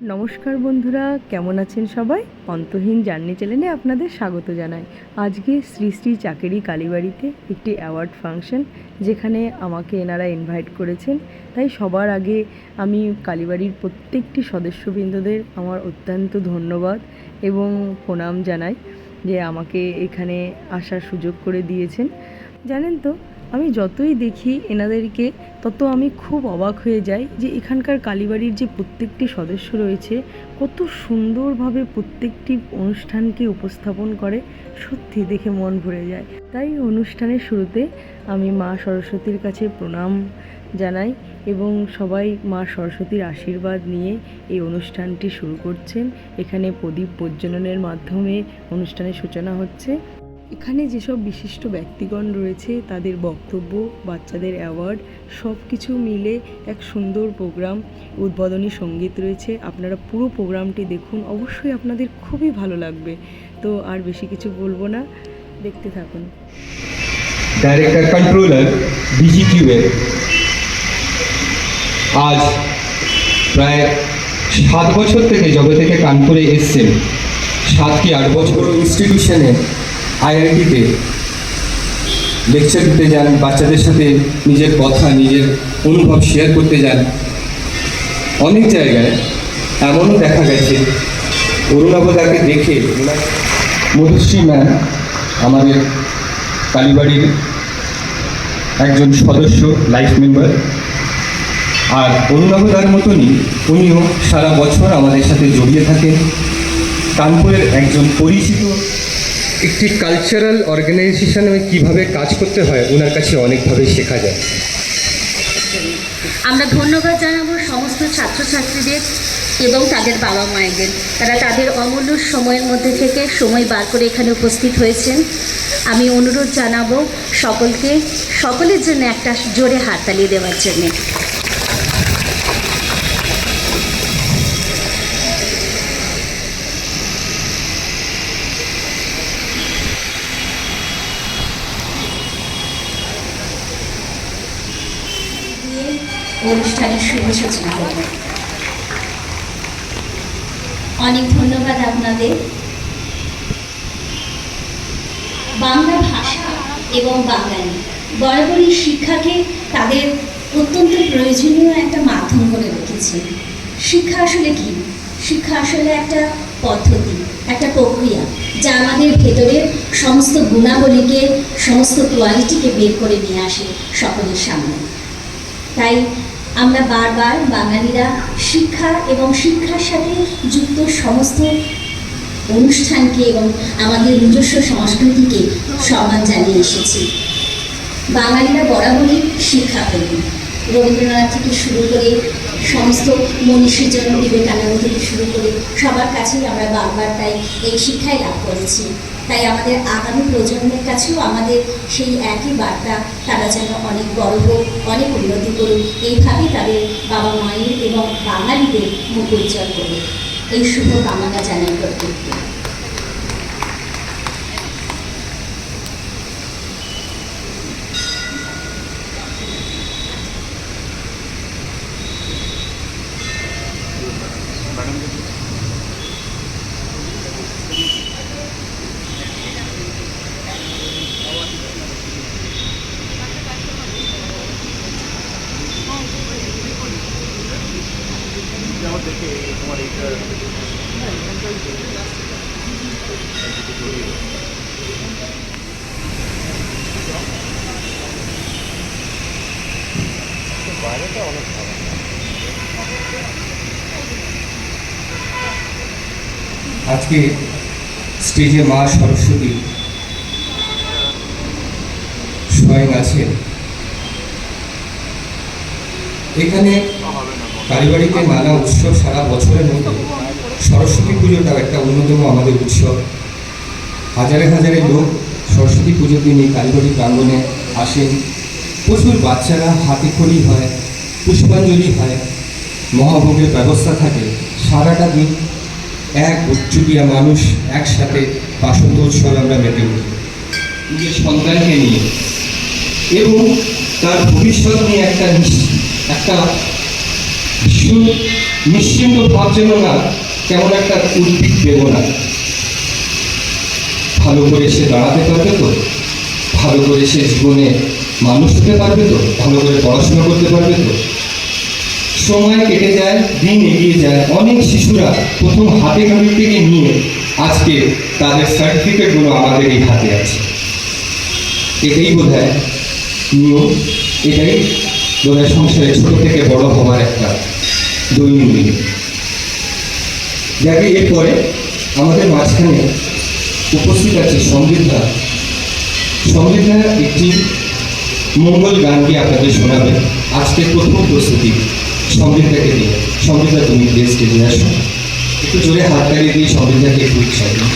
নমস্কার বন্ধুরা, কেমন আছেন সবাই? অন্তহীন জার্নি চ্যানেলে আপনাদের স্বাগত জানাই। আজকে শ্রী শ্রী চাকেরি কালীবাড়িতে একটি অ্যাওয়ার্ড ফাংশন, যেখানে আমাকে এনারা ইনভাইট করেছেন। তাই সবার আগে আমি কালীবাড়ির প্রত্যেকটি সদস্যবৃন্দদের আমার অত্যন্ত ধন্যবাদ এবং প্রণাম জানাই যে আমাকে এখানে আসার সুযোগ করে দিয়েছেন। জানেন তো, আমি যতই দেখি এনাদেরকে তত আমি খুব অবাক হয়ে যাই যে এখানকার কালীবাড়ির যে প্রত্যেকটি সদস্য রয়েছে কত সুন্দরভাবে প্রত্যেকটি অনুষ্ঠানকে উপস্থাপন করে। সত্যি দেখে মন ভরে যায়। তাই অনুষ্ঠানের শুরুতে আমি মা সরস্বতীর কাছে প্রণাম জানাই এবং সবাই মা সরস্বতীর আশীর্বাদ নিয়ে এই অনুষ্ঠানটি শুরু করছেন। এখানে প্রদীপ প্রজ্বলনের মাধ্যমে অনুষ্ঠানের সূচনা হচ্ছে। এখানে যেসব বিশিষ্ট ব্যক্তিগণ রয়েছে তাদের বক্তব্য, বাচ্চাদের অ্যাওয়ার্ড, সব কিছু মিলে এক সুন্দর প্রোগ্রাম। উদ্বোধনী সঙ্গীত রয়েছে। আপনারা পুরো প্রোগ্রামটি দেখুন, অবশ্যই আপনাদের খুবই ভালো লাগবে। তো আর বেশি কিছু বলবো না, দেখতে থাকুন। ডাইরেক্টর কন্ট্রোলার ডিজিকিউএ আজ প্রায় 7 বছর থেকে যবে থেকে কানপুরে এসছেন, 7 কি 8 বছর ইনস্টিটিউশনে আইআইটিতে লেকচার দিতে যান, বাচ্চাদের সাথে নিজের কথা, নিজের অনুভব শেয়ার করতে যান। অনেক জায়গায় এমনও দেখা গেছে অরুণাবদাকে দেখে মধুশ্রী ম্যাম আমাদের কালীবাড়ির একজন সদস্য, লাইফ মেম্বার, আর অরুণাবদার মতনই উনিও সারা বছর আমাদের সাথে জড়িয়ে থাকেন। কানপুরের একজন পরিচিত একটি কালচারাল অর্গানাইজেশনে কীভাবে কাজ করতে হয় ওনার কাছে অনেকভাবে শেখা যায়। আমরা ধন্যবাদ জানাবো সমস্ত ছাত্রছাত্রীদের এবং তাদের বাবা মায়েদের। তারা তাদের অমূল্য সময়ের মধ্যে থেকে সময় বার করে এখানে উপস্থিত হয়েছেন। আমি অনুরোধ জানাবো সকলের জন্য একটা জোরে হাততালি দেওয়ার জন্যে। অনুষ্ঠানের শুভ সূচনা করব। অনেক ধন্যবাদ আপনাদের। বাংলা ভাষা এবং বাঙালি বরাবরই শিক্ষাকে তাদের অত্যন্ত প্রয়োজনীয় একটা মাধ্যম করে রেখেছে। শিক্ষা আসলে কি? শিক্ষা আসলে একটা পদ্ধতি, একটা প্রক্রিয়া, যা আমাদের ভেতরের সমস্ত গুণাবলীকে, সমস্ত কোয়ালিটিকে বের করে নিয়ে আসে সকলের সামনে। তাই আমরা বারবার বাঙালিরা শিক্ষা এবং শিক্ষার সাথে যুক্ত সমস্ত অনুষ্ঠানকে এবং আমাদের নিজস্ব সংস্কৃতিকে সম্মান জানিয়ে এসেছি। বাঙালিরা বরাবরই শিক্ষাপ্রেমী। রবীন্দ্রনাথ থেকে শুরু করে সমস্ত মনীষীজন, বিবেকানন্দ থেকে শুরু করে সবার কাছেই আমরা বারবার তাই এই শিক্ষাই লাভ করেছি। তাই আমাদের আগামী প্রজন্মের কাছেও আমাদের সেই একই বার্তা, তারা যেন অনেক বড় হোক, অনেক উন্নতি করুক, এইভাবেই তাদের বাবা মায়ের এবং বাঙালিদের মুখ উজ্জ্বল করুক, এই শুভ কামনা জানাই প্রত্যেককে। আজকে স্টেজে মা সরস্বতী স্বয়ং আছেন। এখানে কালীবাড়িতে নানা উৎসব সারা বছরের মধ্যে সরস্বতী পুজোটাও একটা অন্যতম আমাদের উৎসব। হাজারে হাজারে লোক সরস্বতী পুজোর দিনে কালীবাড়ি প্রাঙ্গণে আসেন। প্রচুর বাচ্চারা হাতে খড়ি হয়, পুষ্পাঞ্জলি হয়, মহাভোগের ব্যবস্থা থাকে। সারাটা দিন এক উচ্চকিয়া মানুষ একসাথে বাসন্ত উৎসবে আমরা মেতে উঠি নিজের সন্তানকে নিয়ে এবং তার ভবিষ্যৎ নিয়ে একটা ভীষণ নিশ্চিন্ত ভাব যেন না কেমন একটা উদ্ভিদ দেব না। ভালো করে সে দাঁড়াতে পারবে তো, ভালো করে সে জীবনে মানুষ হতে পারবে তো, ভালো করে পড়াশোনা করতে পারবে তো। সময় কেটে যায়, দিন এগিয়ে যায়, অনেক শিশুরা প্রথম হাতে খড়ির থেকে নিয়ে আজকে তাদের সার্টিফিকেটগুলো আমাদের এই হাতে আছে। এটাই বোধ হয় নিয়ম, এটাই বোধ হয় সংসারে ছোট থেকে বড় হওয়ার একটা দৈনন্দিন। যাকে এরপরে আমাদের মাঝখানে উপস্থিত আছে সমৃদ্ধা। সমৃদ্ধা একটি মঙ্গল গানকে আপনাদের শোনাবেন। আজকে প্রথম প্রস্তুতি সমৃদ্ধাকে দিয়ে। সমৃদ্ধা, তুমি প্লিজ স্টেজে আসো। একটু জোরে হাততালি দিয়ে সমৃদ্ধাকে একটু উৎসাহ দিন।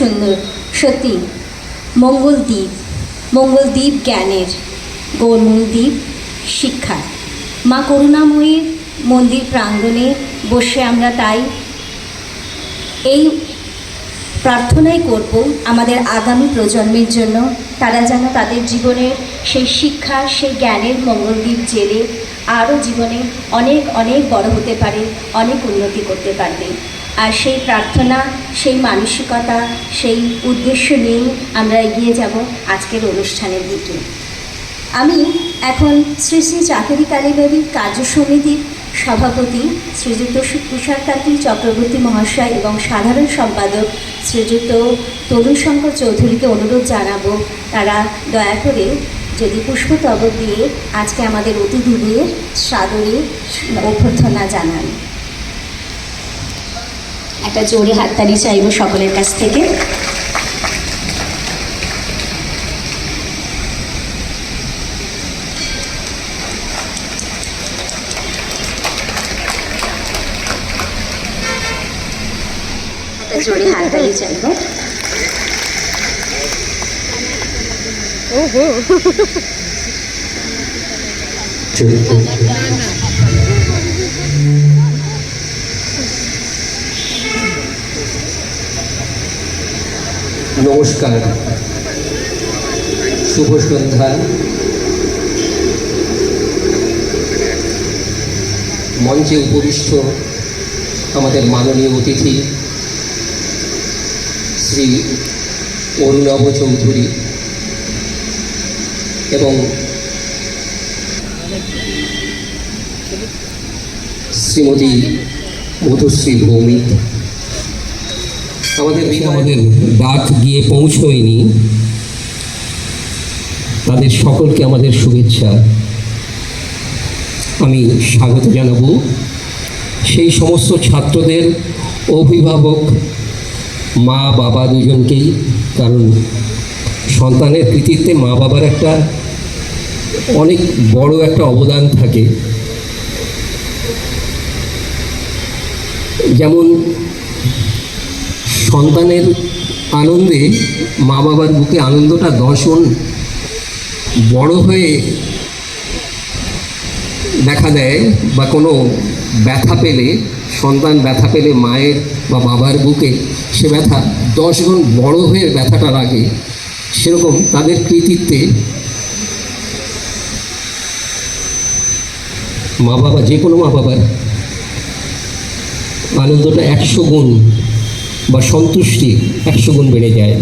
সুন্দর সত্যি। মঙ্গলদ্বীপ, মঙ্গলদ্বীপ জ্ঞানের, গোলমূলদ্বীপ শিক্ষার। মা করুণাময়ীর মন্দির প্রাঙ্গণে বসে আমরা তাই এই প্রার্থনাই করব আমাদের আগামী প্রজন্মের জন্য, তারা যেন তাদের জীবনের সেই শিক্ষা, সেই জ্ঞানের মঙ্গলদ্বীপ জেলে আরও জীবনে অনেক অনেক বড় হতে পারে, অনেক উন্নতি করতে পারবে। আর সেই প্রার্থনা, সেই মানসিকতা, সেই উদ্দেশ্য নিয়েই আমরা এগিয়ে যাব আজকের অনুষ্ঠানের দিকে। আমি এখন শ্রী শ্রী চাকেরি কালীবাড়ির কার্য সমিতির সভাপতি শ্রীযুক্ত তুষারকান্তি চক্রবর্তী মহাশয় এবং সাধারণ সম্পাদক শ্রীযুক্ত তরুণ শঙ্কর চৌধুরীকে অনুরোধ জানাবো তারা দয়া করে যদি পুষ্পস্তবক দিয়ে আজকে আমাদের অতিথিদের সাদরে অভ্যর্থনা জানান। একটা জোরে হাততালি চাইব সকলের কাছ থেকে। জোরে হাততালি চাইব। নমস্কার, শুভ সন্ধ্যা। মঞ্চে উপবিষ্ট আমাদের মাননীয় অতিথি শ্রী অরুণাভ চৌধুরী এবং শ্রীমতী মধুশ্রী ভৌমিক, আমাদের ডাক গিয়ে পৌঁছয়নি, তাদের সকলকে আমাদের শুভেচ্ছা। আমি স্বাগত জানাবো সেই সমস্ত ছাত্রদের অভিভাবক মা বাবা দুজনকেই, কারণ সন্তানের কৃতিত্বে মা বাবার একটা অনেক বড় একটা অবদান থাকে। যেমন সন্তানের আনন্দে মা বাবার বুকে আনন্দটা 10 গুণ বড় হয়ে দেখা দেয়, বা কোনো ব্যথা পেলে, সন্তান ব্যথা পেলে মায়ের বা বাবার বুকে সে ব্যথা 10 গুণ বড় হয়ে ব্যথাটা লাগে। সেরকম তাদের কৃতিত্বে মা বাবা, যে কোনো মা বাবার আনন্দটা 100 গুণ বা সন্তুষ্টি 100 গুণ বেড়ে যায়।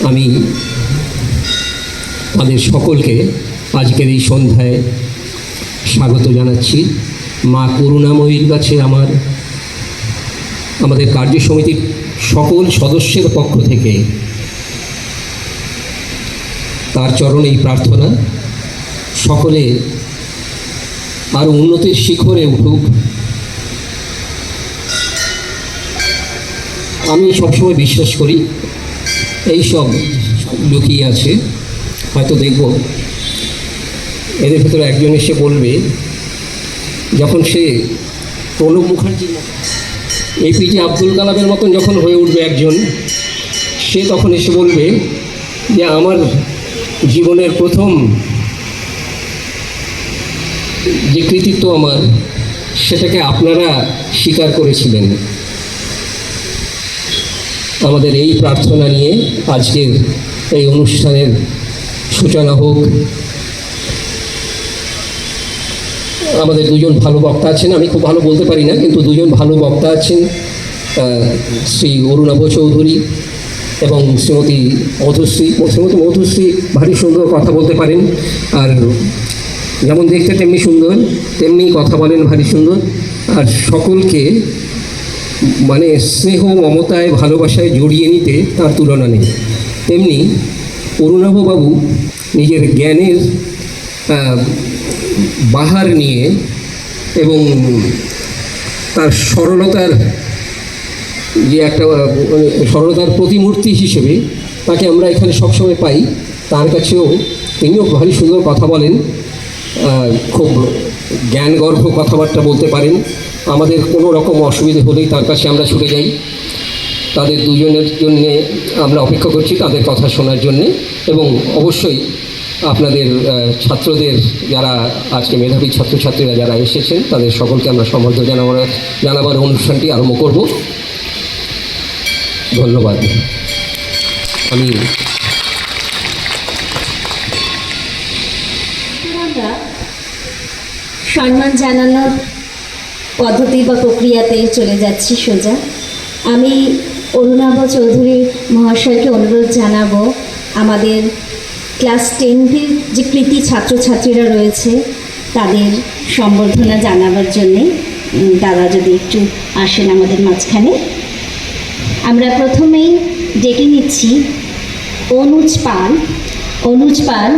আমি তাদের সকলকে আজকের এই সন্ধ্যায় স্বাগত জানাচ্ছি। মা করুণাময়ীর কাছে আমাদের কার্য সমিতির সকল সদস্যের পক্ষ থেকে তার চরণে এই প্রার্থনা, সকলে আরও উন্নতির শিখরে উঠুক। আমি সবসময় বিশ্বাস করি এই সব লুকিয়ে আছে, হয়তো দেখব এদের ভেতরে একজন এসে বলবে, যখন সে প্রণব মুখার্জি, এপিজে আব্দুল কালামের মতন যখন হয়ে উঠবে একজন, সে তখন এসে বলবে যে আমার জীবনের প্রথম যে কৃতিত্ব আমার, সেটাকে আপনারা স্বীকার করেছিলেন। আমাদের এই প্রার্থনা নিয়ে আজকের এই অনুষ্ঠানের সূচনা হোক। আমাদের দুজন ভালো বক্তা আছেন, আমি খুব ভালো বলতে পারি না, কিন্তু দুজন ভালো বক্তা আছেন, শ্রী অরুণাভ চৌধুরী এবং শ্রীমতী মধুশ্রী ভারী সুন্দর কথা বলতে পারেন, আর যেমন দেখতে তেমনি সুন্দর, তেমনি কথা বলেন ভারী সুন্দর, আর সকলকে মানে স্নেহ মমতায় ভালোবাসায় জড়িয়ে নিতে তার তুলনা নেই। তেমনি অরুণাভবাবু নিজের জ্ঞানের বাহার নিয়ে এবং তার সরলতার যে একটা সরলতার প্রতিমূর্তি হিসেবে তাকে আমরা এখানে সবসময় পাই। তার কাছেও তিনিও ভারী সুন্দর কথা বলেন, খুব জ্ঞানগর্ভ কথাবার্তা বলতে পারেন। আমাদের কোনো রকম অসুবিধে হলেই তার কাছে আমরা ছুটে যাই। তাদের দুজনের জন্যে আমরা অপেক্ষা করছি তাদের কথা শোনার জন্যে, এবং অবশ্যই আপনাদের ছাত্রদের যারা আজকে মেধাবী ছাত্রছাত্রীরা যারা এসেছেন তাদের সকলকে আমরা সম্বর্ধনা জানাবার অনুষ্ঠানটি আরম্ভ করব। ধন্যবাদ। আমি আমরা সম্মান জানানোর পদ্ধতি বা প্রক্রিয়াতে চলে যাচ্ছি সোজা। আমি অরুণাভ চৌধুরী মহাশয়কে অনুরোধ জানাবো আমাদের ক্লাস 10-এর যে কৃতি ছাত্রছাত্রীরা রয়েছে তাদের সম্বর্ধনা জানাবার জন্যে। দাদা যদি একটু আসেন আমাদের মাঝখানে। আমরা প্রথমেই ডেকে নিচ্ছি অনুজ পাল,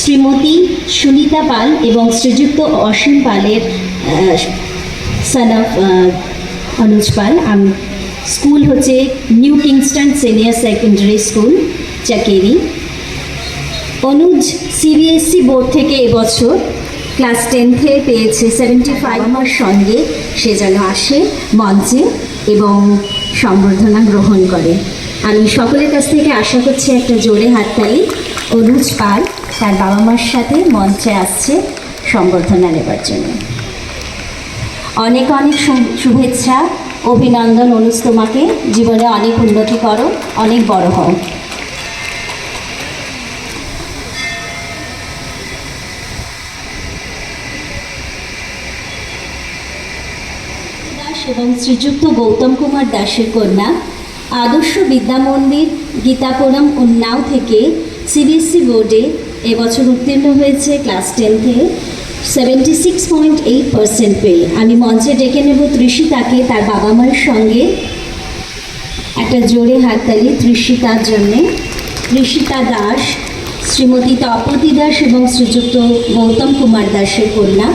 শ্রীমতী সুনিতা পাল এবং শ্রীযুক্ত অসীম পালের son of Anuj Pal. School হচ্ছে new Kingston senior secondary school, Chakeri. Anuj CBSE board থেকে এবছর ক্লাস 10-এ পেয়েছে 75। আমার সঙ্গে সে যেন আসে মঞ্চে এবং সম্বর্ধনা গ্রহণ করে। আমি সকলের কাছ থেকে আশা করছি একটা জোরে হাততালি। অনুজ পাল তার বাবা মার সাথে মঞ্চে আসছে সম্বর্ধনা নেবার জন্য। অনেক অনেক শুভেচ্ছা, অভিনন্দন অনুজ, তোমাকে জীবনে অনেক উন্নতি করো, অনেক বড় হও। দাস এবং শ্রীযুক্ত গৌতম কুমার দাসের কন্যা আদর্শ বিদ্যা মন্দির গীতাপুরম উন্নাও থেকে সিবিএসসি বোর্ডে এবছর উত্তীর্ণ হয়েছে ক্লাস 10-এ 76.8% পেয়ে। আমি মঞ্চে ডেকে নেব তৃষিতাকে তার বাবা মায়ের সঙ্গে। একটা জোরে হাততালি তৃষিতার জন্যে। তৃষিতা দাস শ্রীমতী তপতি দাস এবং শ্রীযুক্ত গৌতম কুমার দাসের কন্যা।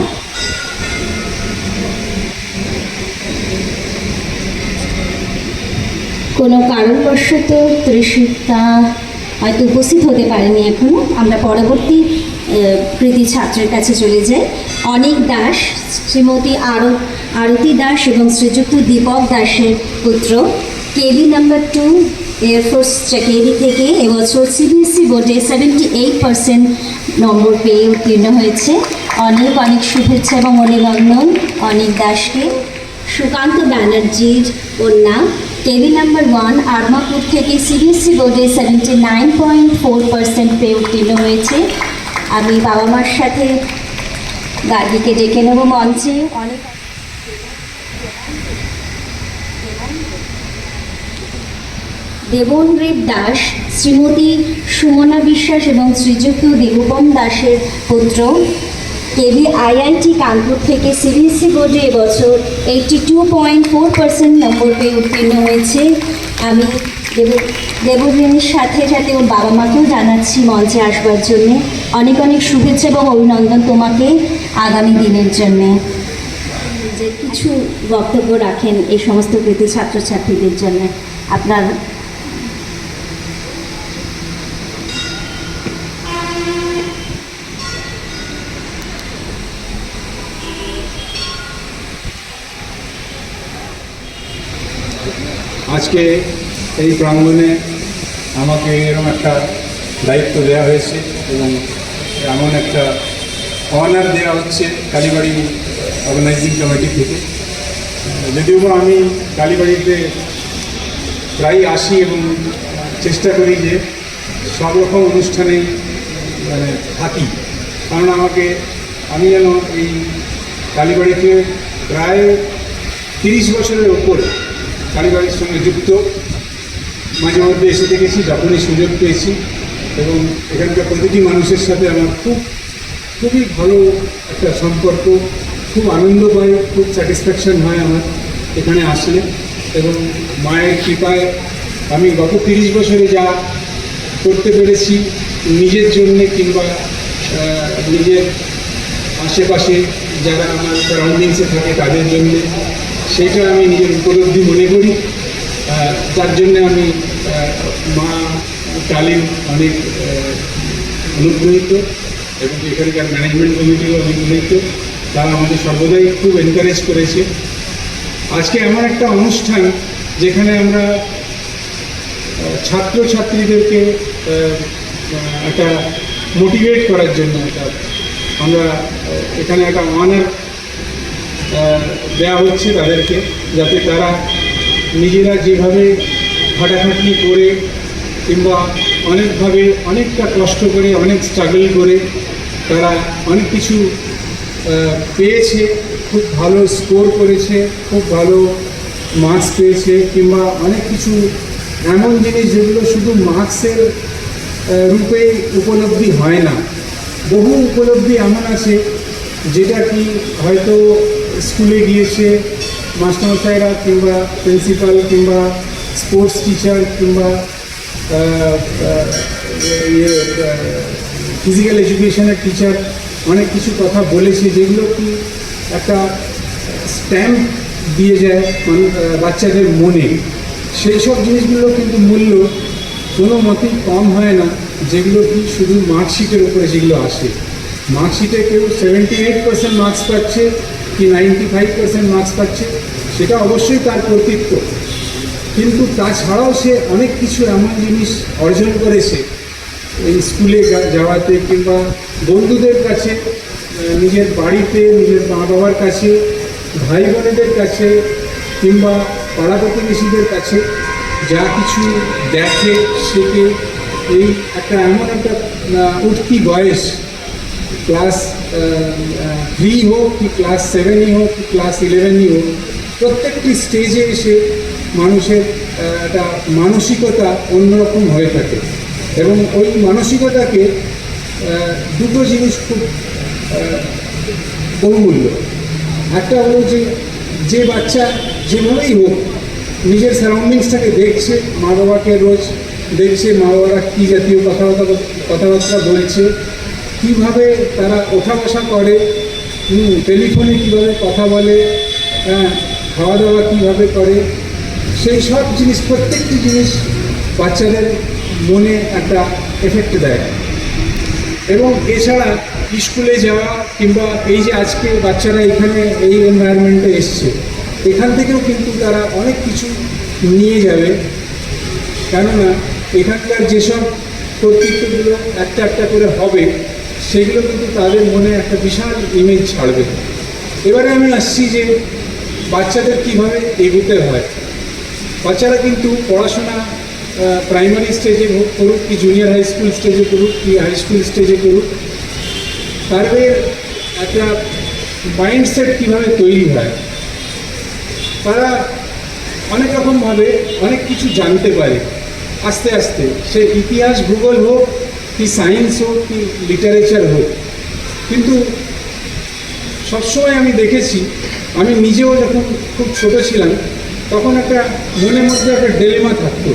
কোনো কারণবশত তৃষিতা হয়তো উপস্থিত হতে পারেনি এখনও। আমরা পরবর্তী কৃতি ছাত্রের কাছে চলে যাই। অনিক দাস শ্রীমতী আরতি দাস এবং শ্রীযুক্ত দীপক দাসের পুত্র, কেবি নাম্বার 2 এয়ারফোর্স চাকেরি থেকে এবছর সিবিএসসি বোর্ডে 78% নম্বর পেয়ে উত্তীর্ণ হয়েছে। অনেক অনেক শুভেচ্ছা এবং অভিনন্দন অনিক দাসকে। সুকান্ত ব্যানার্জির কন্যা, কেবি নাম্বার 1 আর্মাপুর থেকে সিবিএসসি বোর্ডে 79.4% পেয়ে উত্তীর্ণ হয়েছে। আমি বাবা মার সাথে গার্গীকে ডেকে নেব মঞ্চে। অনেক দেবনদেব দাস শ্রীমতী সুমনা বিশ্বাস এবং শ্রীযুক্ত দেবপম দাসের পুত্র, কেবি আইআইটি কানপুর থেকে সিবিএসসি বোর্ডে এবছর 82.4% নম্বর পেয়ে উত্তীর্ণ হয়েছে। আমি দেবরিনের সাথে সাথে ওর বাবা মাকেও জানাচ্ছি মঞ্চে আসবার জন্যে। অনেক অনেক শুভেচ্ছা এবং অভিনন্দন তোমাকে আগামী দিনের জন্যে। যে কিছু বক্তব্য রাখেন এই সমস্ত কৃতি ছাত্রছাত্রীদের জন্য আপনার। আজকে এই প্রাঙ্গণে আমাকে এরকম একটা দায়িত্ব দেওয়া হয়েছে এবং এমন একটা অনার দেওয়া হচ্ছে কালীবাড়ি অর্গানাইজিং কমিটি থেকে। যদিও বা আমি কালীবাড়িতে প্রায় আসি এবং চেষ্টা করি যে সব রকম অনুষ্ঠানে থাকি, কারণ আমি যেন এই কালীবাড়িতে প্রায় 30 বছরের ওপরে কালীবাড়ির সঙ্গে যুক্ত। মাঝে মধ্যে এসে দেখেছি যখনই সুযোগ পেয়েছি, এবং এখানকার প্রতিটি মানুষের সাথে আমার খুবই ভালো একটা সম্পর্ক, খুব আনন্দ পাই, খুব স্যাটিসফ্যাকশন হয় আমার এখানে আসলে। এবং মায়ের কৃপায় আমি গত 30 বছরে যা করতে পেরেছি নিজের জন্যে কিংবা নিজের আশেপাশে যারা আমার সারাউন্ডিংসে থাকে তাদের জন্যে, সেটা আমি নিজের উপলব্ধি মনে করি। তার জন্য আমি মা কালীন অনেক অনুগ্রহিত এবং এখানকার ম্যানেজমেন্ট কমিটিও অনুগ্রহিত। তারা আমাদের সর্বদাই খুব এনকারেজ করেছে। আজকে এমন একটা অনুষ্ঠান যেখানে আমরা ছাত্রছাত্রীদেরকে একটা মোটিভেট করার জন্য আমরা এখানে একটা অনার দেওয়া হচ্ছে তাদেরকে, যাতে তারা নিজেরা যেভাবে খাটাখাটনি করে কিংবা অনেকভাবে অনেকটা কষ্ট করে অনেক স্ট্রাগল করে তারা অনেক কিছু পেয়েছে, খুব ভালো স্কোর করেছে, খুব ভালো মার্কস পেয়েছে, কিংবা অনেক কিছু এমন জিনিস যেগুলো শুধু মার্কসের রূপে উপলব্ধি হয় না। বহু উপলব্ধি এমন আছে যেটা কি হয়তো স্কুলে গিয়েছে মাস্টারমশাইরা কিংবা প্রিন্সিপাল কিংবা স্পোর্টস টিচার কিংবা ফিজিক্যাল এডুকেশনের টিচার অনেক কিছু কথা বলেছে, যেগুলো কি একটা স্ট্যাম্প দিয়ে যায় বাচ্চাদের মনে। সেই সব জিনিসগুলো কিন্তু মূল্য কোনো মতেই কম হয় না, যেগুলো কি শুধু মার্কশিটের উপরে যেগুলো আসে। মার্কশিটে কেউ 78% মার্কস পাচ্ছে কি 95% মার্কস পাচ্ছে, সেটা অবশ্যই তার কর্তৃত্ব, কিন্তু তাছাড়াও সে অনেক কিছু এমন জিনিস অর্জন করেছে এই স্কুলে যাওয়াতে কিংবা বন্ধুদের কাছে, নিজের বাড়িতে, নিজের মা বাবার কাছে, ভাই বোনেদের কাছে কিংবা পাড়া প্রতিবেশীদের কাছে যা কিছু দেখে শেখে। এই একটা এমন একটা উঠতি বয়স, ক্লাস 3 হোক কি ক্লাস 7ই হোক কি ক্লাস 11ই হোক, প্রত্যেকটি স্টেজে এসে মানুষের একটা মানসিকতা অন্যরকম হয়ে থাকে। এবং ওই মানসিকতাকে দুটো জিনিস খুব বহুমূল্য। একটা হলো যে বাচ্চা যেভাবেই হোক নিজের সারাউন্ডিংসটাকে দেখছে, মা বাবাকে রোজ দেখছে, মা বাবারা কী জাতীয় কথাবার্তা বলছে, কীভাবে তারা ওঠা বসা করে, টেলিফোনে কীভাবে কথা বলে, খাওয়া দাওয়া কীভাবে করে, সেই সব জিনিস, প্রত্যেকটি জিনিস বাচ্চাদের মনে একটা এফেক্ট দেয়। এবং এছাড়া স্কুলে যাওয়া কিংবা এই যে আজকে বাচ্চারা এখানে এই এনভায়রনমেন্টে এসছে, এখান থেকেও কিন্তু তারা অনেক কিছু নিয়ে যাবে। কেননা এখানকার যেসব কর্তৃত্বগুলো একটা একটা করে হবে, সেগুলো কিন্তু তাদের মনে একটা বিশাল ইমেজ ছাড়বে। এবারে আমি আসছি যে বাচ্চাদের কীভাবে এগোতে হয়। বাচ্চারা কিন্তু পড়াশোনা প্রাইমারি স্টেজে করুক কি জুনিয়র হাই স্কুল স্টেজে করুক কি হাই স্কুল স্টেজে করুক, তাদের একটা মাইন্ডসেট কীভাবে তৈরি হয়, তারা অনেক রকমভাবে অনেক কিছু জানতে পারে আস্তে আস্তে, সে ইতিহাস ভূগোল হোক কি সায়েন্স হোক কি লিটারেচার হোক। কিন্তু সবসময় আমি দেখেছি, আমি নিজেও যখন খুব ছোট ছিলাম তখন একটা মনের মধ্যে একটা ডিলেমা থাকতো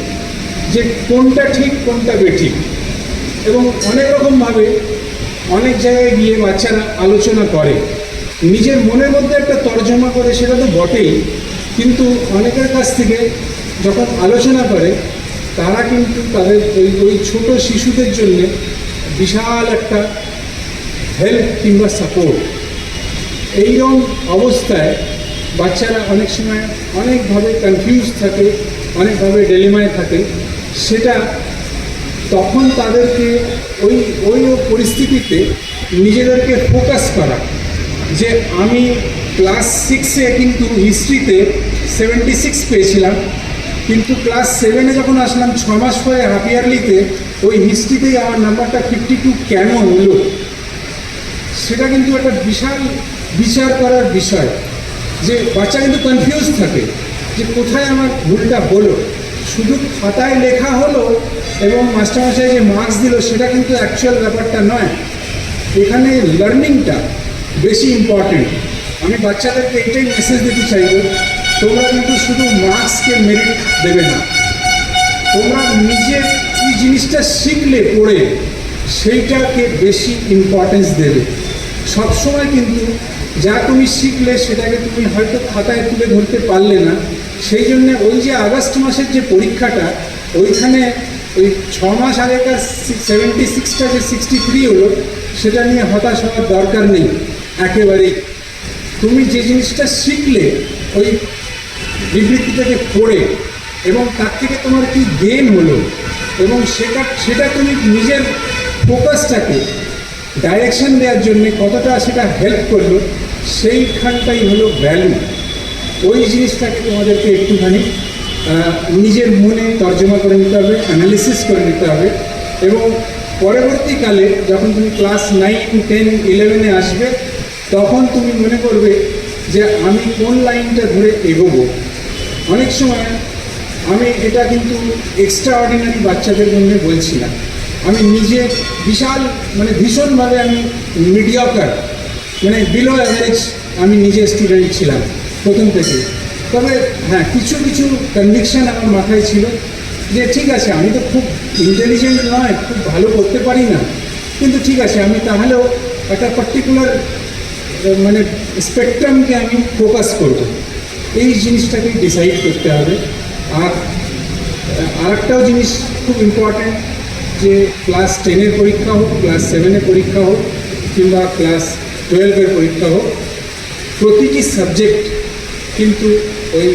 যে কোনটা ঠিক কোনটা বেঠিক। এবং অনেক রকমভাবে অনেক জায়গায় গিয়ে বাচ্চারা আলোচনা করে, নিজের মনের মধ্যে একটা তর্জমা করে, সেটা তো বটেই, কিন্তু অনেকের কাছ থেকে যখন আলোচনা করে তারা কিন্তু তাদের ওই ছোটো শিশুদের জন্য বিশাল একটা হেল্প কিংবা সাপোর্ট। এইরকম অবস্থায় বাচ্চারা অনেক সময় অনেকভাবে কনফিউজ থাকে, অনেকভাবে ডিলেমায় থাকে। সেটা তখন তাদেরকে ওই পরিস্থিতিতে নিজেদেরকে ফোকাস করা, যে আমি ক্লাস 6-এ কিন্তু হিস্ট্রিতে 76 পেয়েছিলাম, কিন্তু ক্লাস 7-এ যখন আসলাম 6 মাস পরে হাফ ইয়ারলিতে ওই হিস্ট্রিতেই আমার নাম্বারটা 52 কেন হলো, সেটা কিন্তু একটা বিশাল বিচার করার বিষয়। যে বাচ্চা কিন্তু কনফিউজ থাকে যে কোথায় আমার ভুলটা হলো। শুধু খাতায় লেখা হলো এবং মাস্টারমশাই যে মার্কস দিল সেটা কিন্তু অ্যাকচুয়াল ব্যাপারটা নয়, এখানে লার্নিংটা বেশি ইম্পর্টেন্ট। আমি বাচ্চাদেরকে এটাই মেসেজ দিতে চাইব, তোমরা কিন্তু শুধু মার্কসকে মেরিট দেবে না, তোমরা নিজে কি জিনিসটা শিখলে পড়ে সেইটাকে বেশি ইম্পর্টেন্স দেবে। সবসময় কিন্তু যা তুমি শিখলে সেটাকে তুমি হয়তো খাতায় তুলে ধরতে পারলে না, সেই জন্যে ওই যে আগস্ট মাসের যে পরীক্ষাটা, ওইখানে ওই 6 মাস আগেকার 76টা যে 63 হলো, সেটা নিয়ে হতাশ হওয়ার দরকার নেই একেবারেই। তুমি যে জিনিসটা শিখলে ওই বিবৃতিটাকে পড়ে এবং তার থেকে তোমার কি গেন হলো এবং সেটা তুমি নিজের ফোকাসটাকে ডাইরেকশন দেওয়ার জন্য কতটা সেটা হেল্প করলো, সেইখানটাই হলো ভ্যালু। ওই জিনিসটাকে তোমাদেরকে একটুখানি নিজের মনে তর্জমা করে নিতে হবে, অ্যানালিসিস করে নিতে হবে এবং পরবর্তীকালে যখন তুমি ক্লাস 9, 10, 11-এ আসবে তখন তুমি মনে করবে যে আমি কোন লাইনটা ধরে এগোবো। অনেক সময় আমি এটা কিন্তু এক্সট্রা অর্ডিনারি বাচ্চাদের জন্য বলছি না, আমি নিজে বিশাল মানে ভীষণভাবে আমি মিডিয়কার মানে বিলো অ্যাভারেজ আমি নিজে স্টুডেন্ট ছিলাম প্রথম থেকে। তবে হ্যাঁ, কিছু কিছু কনভিকশন আমার মাথায় ছিল যে ঠিক আছে আমি তো খুব ইন্টেলিজেন্ট নয়, খুব ভালো করতে পারি না, কিন্তু ঠিক আছে আমি তাহলেও একটা পার্টিকুলার মানে স্পেকট্রামকে আমি ফোকাস করব, এই জিনিসটাকে ডিসাইড করতে হবে। আর আরেকটাও জিনিস খুব ইম্পর্ট্যান্ট যে ক্লাস 10-এর পরীক্ষা হোক, ক্লাস 7-এর পরীক্ষা হোক কিংবা ক্লাস 12-এর পরীক্ষা হোক, প্রতিটি সাবজেক্ট কিন্তু ওই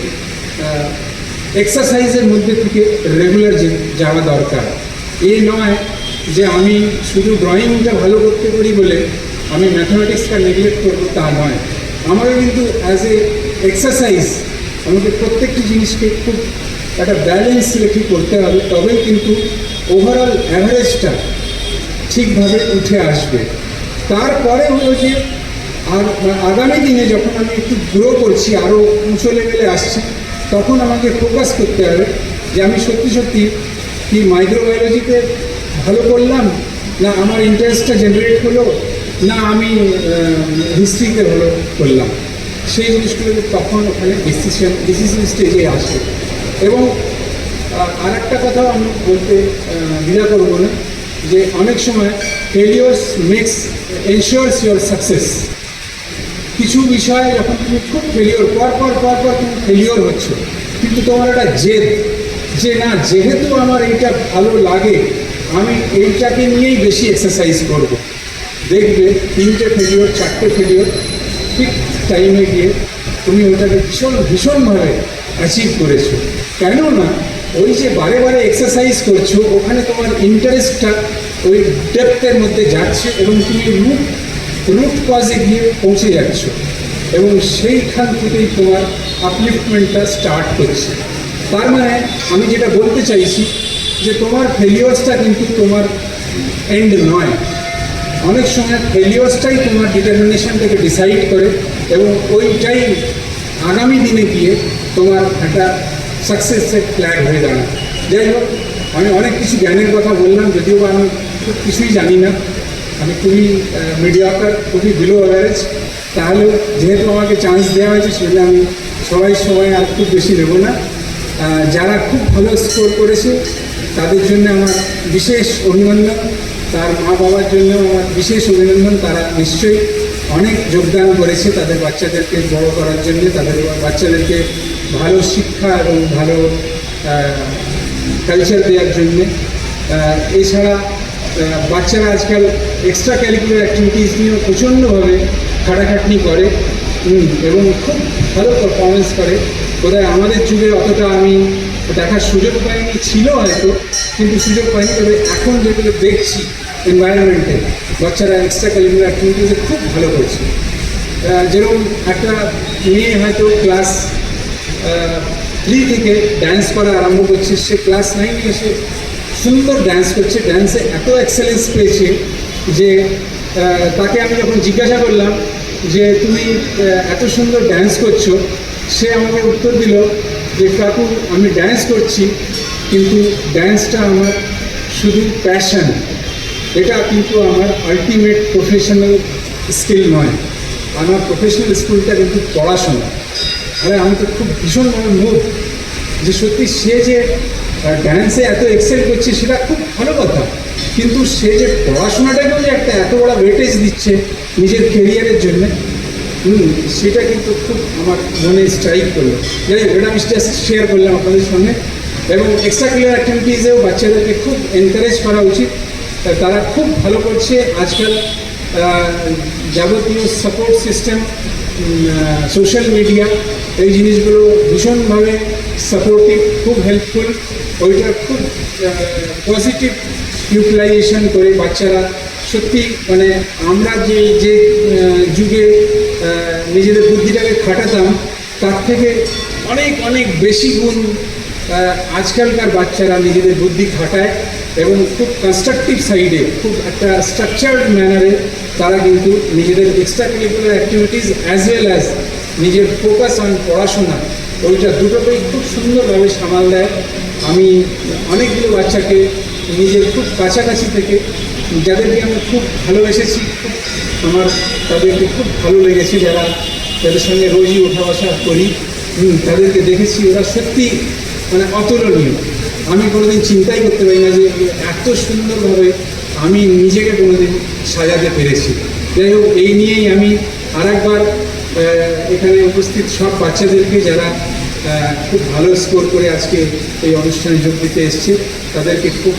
এক্সারসাইজের মধ্যে থেকে রেগুলার যাওয়া দরকার। এই নয় যে আমি শুধু ড্রয়িংটা ভালো করতে পারি বলে আমি ম্যাথমেটিক্সটা নেগলেক্ট করবো, তা নয়। আমাকে কিন্তু অ্যাজ এ এক্সারসাইজ আমাকে প্রত্যেকটি জিনিসকে খুব একটা ব্যালেন্স রেখে করতে হবে, তবেই কিন্তু ওভারঅল অ্যাভারেজটা ঠিকভাবে উঠে আসবে। তারপরে হলো যে আর আগামী দিনে যখন আমি একটু গ্রো করছি, আরও উঁচু লেভেলে আসছি, তখন আমাকে ফোকাস করতে হবে যে আমি সত্যি সত্যি কি মাইক্রোবায়োলজিতে ভালো করলাম, না আমার ইন্টারেস্টটা জেনারেট হলো, না আমি হিস্ট্রিতে ভালো করলাম। সেই জিনিসগুলো তখন ওখানে ডিসিশন স্টেজে আসে। এবং আর একটা কথাও আমি বলতে দ্বিধা করবো না যে অনেক সময় ফেলিওর্স এনশিওরস ইউর সাকসেস। কিছু বিষয়ে যখন তুমি খুব ফেলিওর পর তুমি ফেলিওর হচ্ছ, কিন্তু তোমার একটা জেদ যে না, যেহেতু আমার এইটা ভালো লাগে আমি এইটাকে নিয়েই বেশি এক্সারসাইজ করব, দেখবে 3টে ফেলিওর 4টে ফেলিওর ঠিক টাইমে গিয়ে তুমি ওটাকে ভীষণভাবে অ্যাচিভ করেছো। কেননা ওই যে বারে বারে এক্সারসাইজ করছো, ওখানে তোমার ইন্টারেস্টটা ওই ডেপথের মধ্যে যাচ্ছে এবং তুমি রুট কজে গিয়ে পৌঁছে যাচ্ছ এবং সেইখান থেকেই তোমার আপলিফটমেন্টটা স্টার্ট করছে। তার মানে আমি যেটা বলতে চাইছি যে তোমার ফেলিওর্সটা কিন্তু তোমার এন্ড নয়। অনেক সময় ফেলিওর্সটাই তোমার ডিটারমিনেশনটাকে ডিসাইড করে এবং ওইটাই আগামী দিনে গিয়ে তোমার একটা সাকসেসের ফ্ল্যাগ হয়ে দাঁড়ায়। যাই হোক, আমি অনেক কিছু জ্ঞানের কথা বললাম, যদিও আমি খুব কিছুই জানি না, আমি খুবই মিডিয়াকার, খুবই বিলো অ্যাভারেজ। তাহলেও যেহেতু আমাকে চান্স দেওয়া হয়েছে সেটা আমি সময় আর খুব বেশি নেব না। যারা খুব ভালো স্কোর করেছে তাদের জন্য আমার বিশেষ অভিনন্দন, তার মা বাবার জন্য আমার বিশেষ অভিনন্দন। তারা নিশ্চয়ই অনেক যোগদান করেছে তাদের বাচ্চাদেরকে বড় করার জন্য, তাদের বাচ্চাদেরকে ভালো শিক্ষা এবং ভালো কালচার দেওয়ার জন্যে। এছাড়া বাচ্চারা আজকাল এক্সট্রা ক্যারিকুলার অ্যাক্টিভিটিস নিয়েও প্রচণ্ডভাবে খাটাখাটনি করে এবং খুব ভালো পারফরমেন্স করে। বোধহয় আমাদের যুগে অতটা আমি দেখার সুযোগ পাইনি, ছিল হয়তো, কিন্তু সুযোগ পাইনি। তবে এখন যেগুলো দেখছি এনভায়রনমেন্টে, বাচ্চারা এক্সট্রা ক্যারিকুলার অ্যাক্টিভিটিসে খুব ভালো করছে। যেরকম একটা মেয়ে হয়তো ক্লাস 3 থেকে ডান্স করা আরম্ভ করছে, সে ক্লাস 9-এ এসে সুন্দর ডান্স করছে, ডান্সে এত এক্সেলেন্স পেয়েছে যে তাকে আমি যখন জিজ্ঞাসা করলাম যে তুমি এত সুন্দর ডান্স করছো, সে আমাকে উত্তর দিল যে কাকু আমি ডান্স করছি কিন্তু ডান্সটা আমার শুধু প্যাশন, এটা কিন্তু আমার আলটিমেট প্রফেশনাল স্কিল নয়। আমার প্রফেশনাল স্কিলটা কিন্তু পড়াশোনা। আরে আমি তো খুব ভীষণভাবে মুভ যে সত্যি সে যে ডান্সে এত এক্সেল করছে সেটা খুব ভালো কথা, কিন্তু সে যে পড়াশোনাটাকেও যে একটা এত বড় ওয়েটেজ দিচ্ছে নিজের কেরিয়ারের জন্য, সেটা কিন্তু খুব আমার মনে স্ট্রাইক করলো। যাই হোক, এটা আমি জাস্ট শেয়ার করলাম আপনাদের সঙ্গে। এবং এক্সট্রা কারিকুলার অ্যাক্টিভিটিসেও বাচ্চাদেরকে খুব এনকারেজ করা উচিত, তারা খুব ভালো করছে। আজকাল যাবতীয় সাপোর্ট সিস্টেম, সোশ্যাল মিডিয়া, এই জিনিসগুলো ভীষণভাবে সাপোর্টিভ, খুব হেল্পফুল। ওইটা খুব পজিটিভ ইউটিলাইজেশন করে বাচ্চারা সত্যি মানে আমরা যে যে যুগে নিজেদের বুদ্ধিটাকে খাটাতাম তার থেকে অনেক অনেক বেশি গুণ আজকালকার বাচ্চারা নিজেদের বুদ্ধি খাটায় এবং খুব কনস্ট্রাকটিভ সাইডে, খুব একটা স্ট্রাকচার্ড ম্যানারে তারা কিন্তু নিজেদের extra curricular activities as well as নিজের ফোকাস অন পড়াশোনা, ওইটা দুটোকেই খুব সুন্দরভাবে সামাল দেয়। আমি অনেকগুলো বাচ্চাকে নিজের খুব কাছাকাছি থেকে, যাদেরকে আমি খুব ভালোবেসেছি, খুব আমার তাদেরকে খুব ভালো লেগেছে, যাদের সঙ্গে রোজই ওঠা বসা করি, তাদেরকে দেখেছি ওরা সত্যি মানে অতুলনীয়। আমি কোনোদিন চিন্তাই করতে পারি না যে এত সুন্দরভাবে আমি নিজেকে কোনোদিন সাজাতে পেরেছি। যাই হোক, এই নিয়েই আমি আরেকবার এখানে উপস্থিত সব বাচ্চাদেরকে, যারা খুব ভালো স্কোর করে আজকে এই অনুষ্ঠানে যোগ দিতে এসছে, তাদেরকে খুব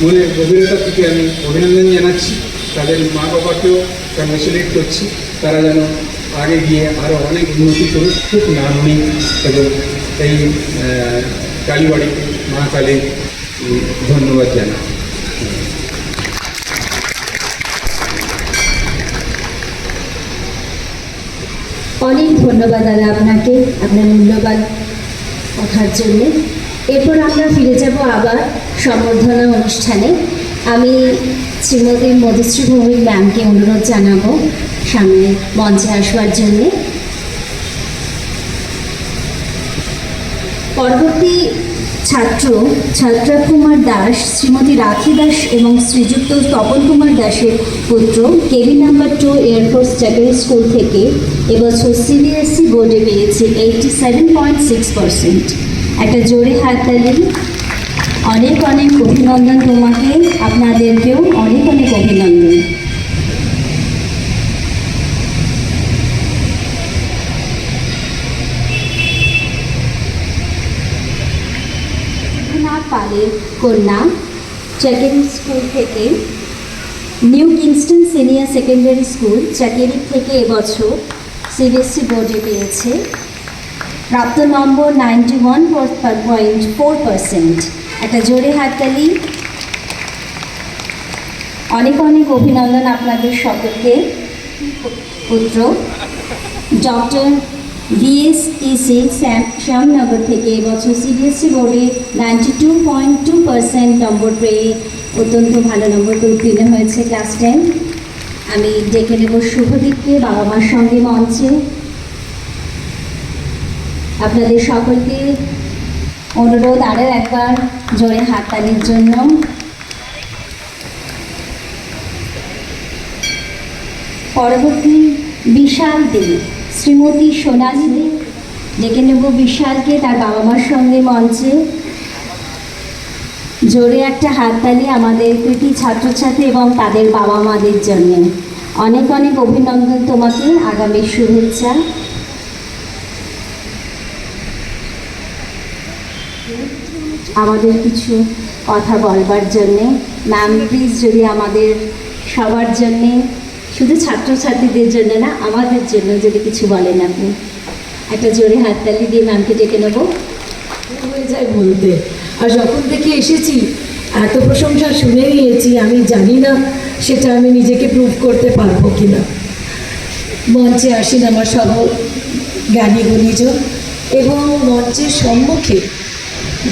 মনের গভীরতা থেকে আমি অভিনন্দন জানাচ্ছি। তাদের মা বাবাকেও কংগ্রেচুলেট করছি। তারা যেন আগে গিয়ে আরও অনেক উন্নতি করুক, খুব নাম নিই এবং এই কালীবাড়িকে মা কালী ধন্যবাদ জানাই। অনেক ধন্যবাদ দাদা আপনাকে, আপনার মূল্যবান কথার জন্য। এরপর আমরা ফিরে যাব আবার সম্বর্ধনা অনুষ্ঠানে। আমি শ্রীমতী মধুশ্রী ভৌমিক ম্যামকে অনুরোধ জানাবো সামনে মঞ্চে আসবার জন্যে। পরবর্তী ছাত্রা কুমার দাস, শ্রীমতী রাখি দাস এবং শ্রীযুক্ত তপন কুমার দাসের পুত্র, কেবি নাম্বার 2 এয়ারফোর্স চাকরি স্কুল থেকে এবছর সিবিএসসি বোর্ডে পেয়েছে 87.6%। একটা জোরে হাততালি। অনেক অনেক অভিনন্দন তোমাকে, আপনাদেরকেও অনেক অনেক অভিনন্দন। পালের কন্যা চাকেরি স্কুল থেকে, new Kingston senior secondary school Chakeri থেকে এবছর সিবিএসসি বোর্ডে পেয়েছে প্রাপ্ত নম্বর 91.4%। একটা জোরে হাততালি। অনেক অনেক অভিনন্দন আপনাদের সকলকে। পুত্র ডক্টর VSEC শ্যামনগর থেকে এবছর সিবিএসসি বোর্ডে 92.2% নম্বর পেয়ে অত্যন্ত ভালো নম্বর করে উত্তীর্ণ হয়েছে ক্লাস 10। আমি ডেকে নেব শুভদীপকে বাবা মার সঙ্গে মঞ্চে। আপনাদের সকলকে অনুরোধ আরও একবার জোরে হাততালির জন্য। পরবর্তী বিশাল দে, শ্রীমতী সোনালী দে, ডেকে নেব বিশালকে তার বাবা মার সঙ্গে মঞ্চে। জোরে একটা হাততালি আমাদের কৃতি ছাত্রছাত্রী এবং তাদের বাবা মাদের জন্য। অনেক অনেক অভিনন্দন তোমাকে, আগামী শুভেচ্ছা। আমাদের কিছু কথা বলবার জন্যে ম্যাম প্লিজ যদি আমাদের সবার জন্যে, শুধু ছাত্রছাত্রীদের জন্য না আমাদের জন্য যদি কিছু বলেন আপনি। একটা জোরে হাততালি দিয়ে ম্যামকে ডেকে নেব। হয়ে যায় বলতে, আর যখন থেকে এসেছি এত প্রশংসা শুনে নিয়েছি, আমি জানি না সেটা আমি নিজেকে প্রুভ করতে পারবো কিনা। মঞ্চে আসেন আমার সব জ্ঞানী গুণীজন এবং মঞ্চের সম্মুখে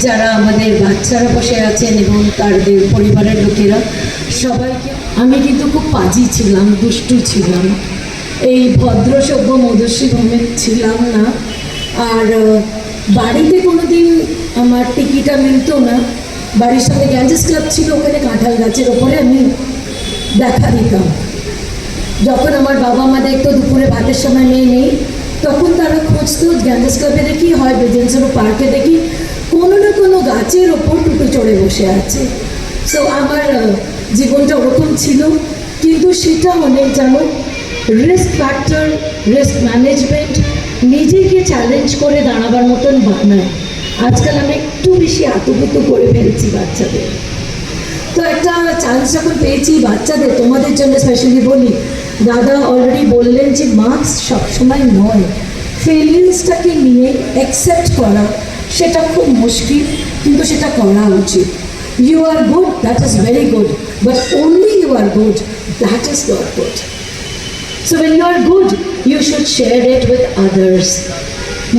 যারা আমাদের বাচ্চারা বসে আছেন এবং তাদের পরিবারের লোকেরা, সবাইকে। আমি কিন্তু খুব পাজি ছিলাম, দুষ্টু ছিলাম, এই ভদ্র সভ্য মধুশ্রী ভৌমিক ছিলাম না। আর বাড়িতে কোনোদিন আমার টিকিটা মিলতো না। বাড়ির সাথে গ্যাঞ্জেস ক্লাব ছিল, ওখানে কাঁঠাল গাছের ওপরে আমি দেখা দিতাম। যখন আমার বাবা মা দেখতো দুপুরে ভাতের সময় মেয়ে নেই, তখন তারা খুঁজতো গ্যাঞ্জেস ক্লাবে দেখি, হয় বেজেন্সেরো পার্কে দেখি কোনো না কোনো গাছের ওপর টুটু চড়ে বসে আছে। সো আমার জীবনটা ওরকম ছিল, কিন্তু সেটা অনেক জানো রিস্ক ফ্যাক্টর, রিস্ক ম্যানেজমেন্ট, নিজেকে চ্যালেঞ্জ করে দাঁড়াবার মতন বানায়। আজকাল আমি একটু বেশি আতুপুতু করে ফেলছি বাচ্চাদের। তো তো একটা চান্স যখন পেয়েছি বাচ্চাদের, তোমাদের জন্য স্পেশালি বলি, দাদা অলরেডি বললেন যে মার্কস সবসময় নয়, ফেলিয়ার্সটাকে নিয়ে অ্যাকসেপ্ট করা সেটা খুব মুশকিল, কিন্তু সেটা করা উচিত। You are good, that is very good, but only you are good, that is not good. So when you are good, you should share it with others.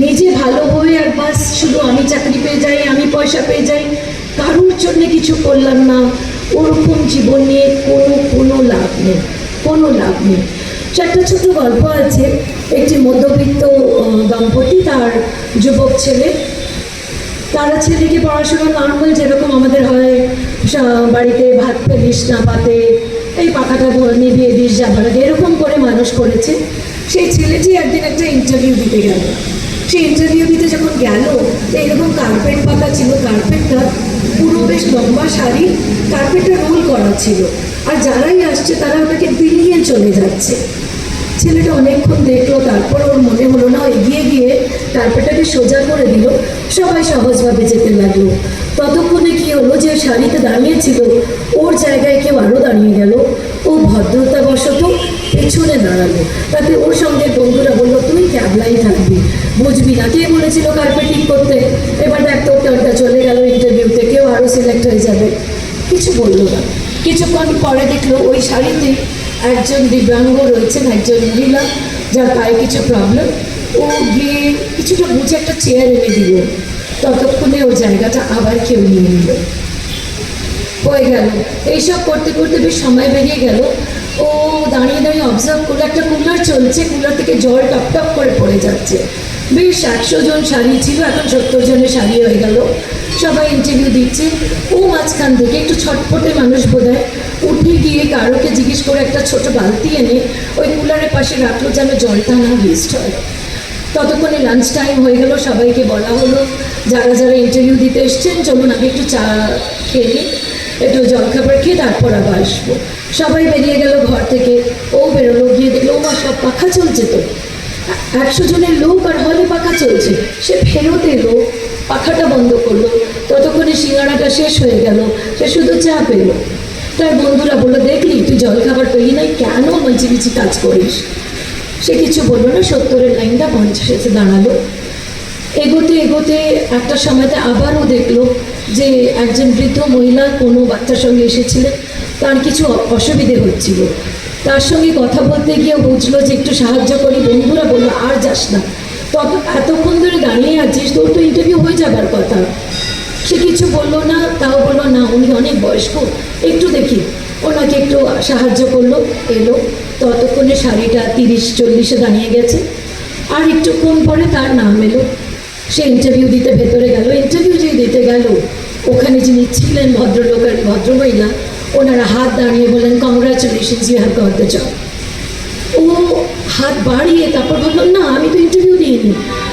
নিজে ভালো হয়ে আর বাস শুধু আমি চাকরি পেয়ে যাই, আমি পয়সা পেয়ে যাই, কারোর জন্য কিছু করলাম না, ওরকম জীবন নিয়ে কোনো লাভ নেই, কোনো লাভ নেই। একটা ছোট গল্প আছে, একটি মধ্যবিত্ত দম্পতি, তার যুবক ছেলে, তারা ছেলেকে পড়াশোনা নর্মাল যেরকম আমাদের হয়, বাড়িতে ভাত ফেলিস না পাতে, এই পাখাটা নিভিয়ে দিস যা ভাড়া, এরকম করে মানুষ করেছে। সেই ছেলেটি একদিন একটা ইন্টারভিউ দিতে গেল। সেই ইন্টারভিউ দিতে যখন গেল, তো এরকম কার্পেট পাতা ছিল, কার্পেটটা পুরো বেশ লম্বা সারি, কার্পেটটা রোল করা ছিল, আর যারাই আসছে তারা ওটাকে বিলিয়ে চলে যাচ্ছে। ছেলেটা অনেকক্ষণ দেখলো, তারপর ওর মনে হলো না, এগিয়ে গিয়ে কার্পেটটাকে সোজা করে দিল, সবাই সহজভাবে যেতে লাগলো। ততক্ষণে কি হলো, যে শাড়িতে দাঁড়িয়েছিল ওর জায়গায় কেউ আরও দাঁড়িয়ে গেল, ও ভদ্রতাবশত পেছনে দাঁড়ালো। তাতে ওর সঙ্গে বন্ধুরা বললো, তুই ক্যাবলাই থাকবি, বুঝবি না, কে বলেছিল কার্পেট ঠিক করতে, এবার দেখ তোর টানটা চলে গেল ইন্টারভিউতে, কেউ আরও সিলেক্ট হয়ে যাবে। কিছু বললো না। কিছুক্ষণ পরে দেখলো ওই শাড়িতে একজন দিব্যাঙ্গ রয়েছেন, একজন মহিলা যার পায়ে কিছু প্রবলেম, ও গিয়ে কিছুটা বুঝে একটা চেয়ার এনে দিল। ততক্ষণে ওর জায়গাটা আবার কেউ নিয়ে নিল, হয়ে গেল। এইসব করতে করতে বেশ সময় বেরিয়ে গেল। ও দাঁড়িয়ে দাঁড়িয়ে অবজার্ভ করলো, একটা কুলার চলছে, কুলার থেকে জল টপ টপ করে পড়ে যাচ্ছে। বেশ 100 জন সারি ছিল, এখন 70 জনের সারি হয়ে গেল, সবাই ইন্টারভিউ দিচ্ছে। ও মাঝখান থেকে একটু ছটপটে মানুষ বোধহয় উঠে গিয়ে কারোকে জিজ্ঞেস করে একটা ছোট বালতি এনে ওই কুলারের পাশে রাখলো, যেন জলটা না ওয়েস্ট হয়। ততক্ষণে লাঞ্চ টাইম হয়ে গেল, সবাইকে বলা হলো যারা যারা ইন্টারভিউ দিতে এসছেন চলুন আগে একটু চা খেয়ে নিই, একটু জলখাবার খেয়ে তারপর আবার আসবো। সবাই বেরিয়ে গেল ঘর থেকে, ও বেরোলো, গিয়ে দেখলো ও সব পাখা চলছে, তো 100 জনের লোক আর হলে পাখা চলছে। সে ফেরত এলো, পাখাটা বন্ধ করলো, ততক্ষণে সিঙ্গাড়াটা শেষ হয়ে গেল, সে শুধু চা পেলো। তার বন্ধুরা বললো, দেখলি তুই জলখাবার পেলি নাই, কেন মিছিমিছি কাজ করিস? সে কিছু বললো না, 70-এর লাইনটা 50 এসে দাঁড়ালো। এগোতে এগোতে একটা সময়তে আবারও দেখলো যে একজন বৃদ্ধ মহিলা কোনো বাচ্চার সঙ্গে এসেছিলেন, তার কিছু অসুবিধে হচ্ছিল। তার সঙ্গে কথা বলতে গিয়ে বুঝলো যে একটু সাহায্য করি। বন্ধুরা বললো, আর যাস না, এতক্ষণ ধরে দাঁড়িয়ে আছিস, তোর তো ইন্টারভিউ হয়ে যাবার কথা। সে কিছু বললো না, তাও বললো না উনি অনেক বয়স্ক, একটু দেখি। ওনাকে একটু সাহায্য করলো, এলো। ততক্ষণে শাড়িটা 30-40-এ দাঁড়িয়ে গেছে। আর একটুক্ষণ পরে তার নাম এলো, সে ইন্টারভিউ দিতে ভেতরে গেল। ইন্টারভিউ যে দিতে গেল, ওখানে যিনি ছিলেন ভদ্রলোক আর ভদ্রমহিলা, ওনারা হাত দাঁড়িয়ে বললেন, congratulations, you have got the job. ও হাত বাড়িয়ে তারপর বললো, না আমি তো ইন্টারভিউ দিইনি।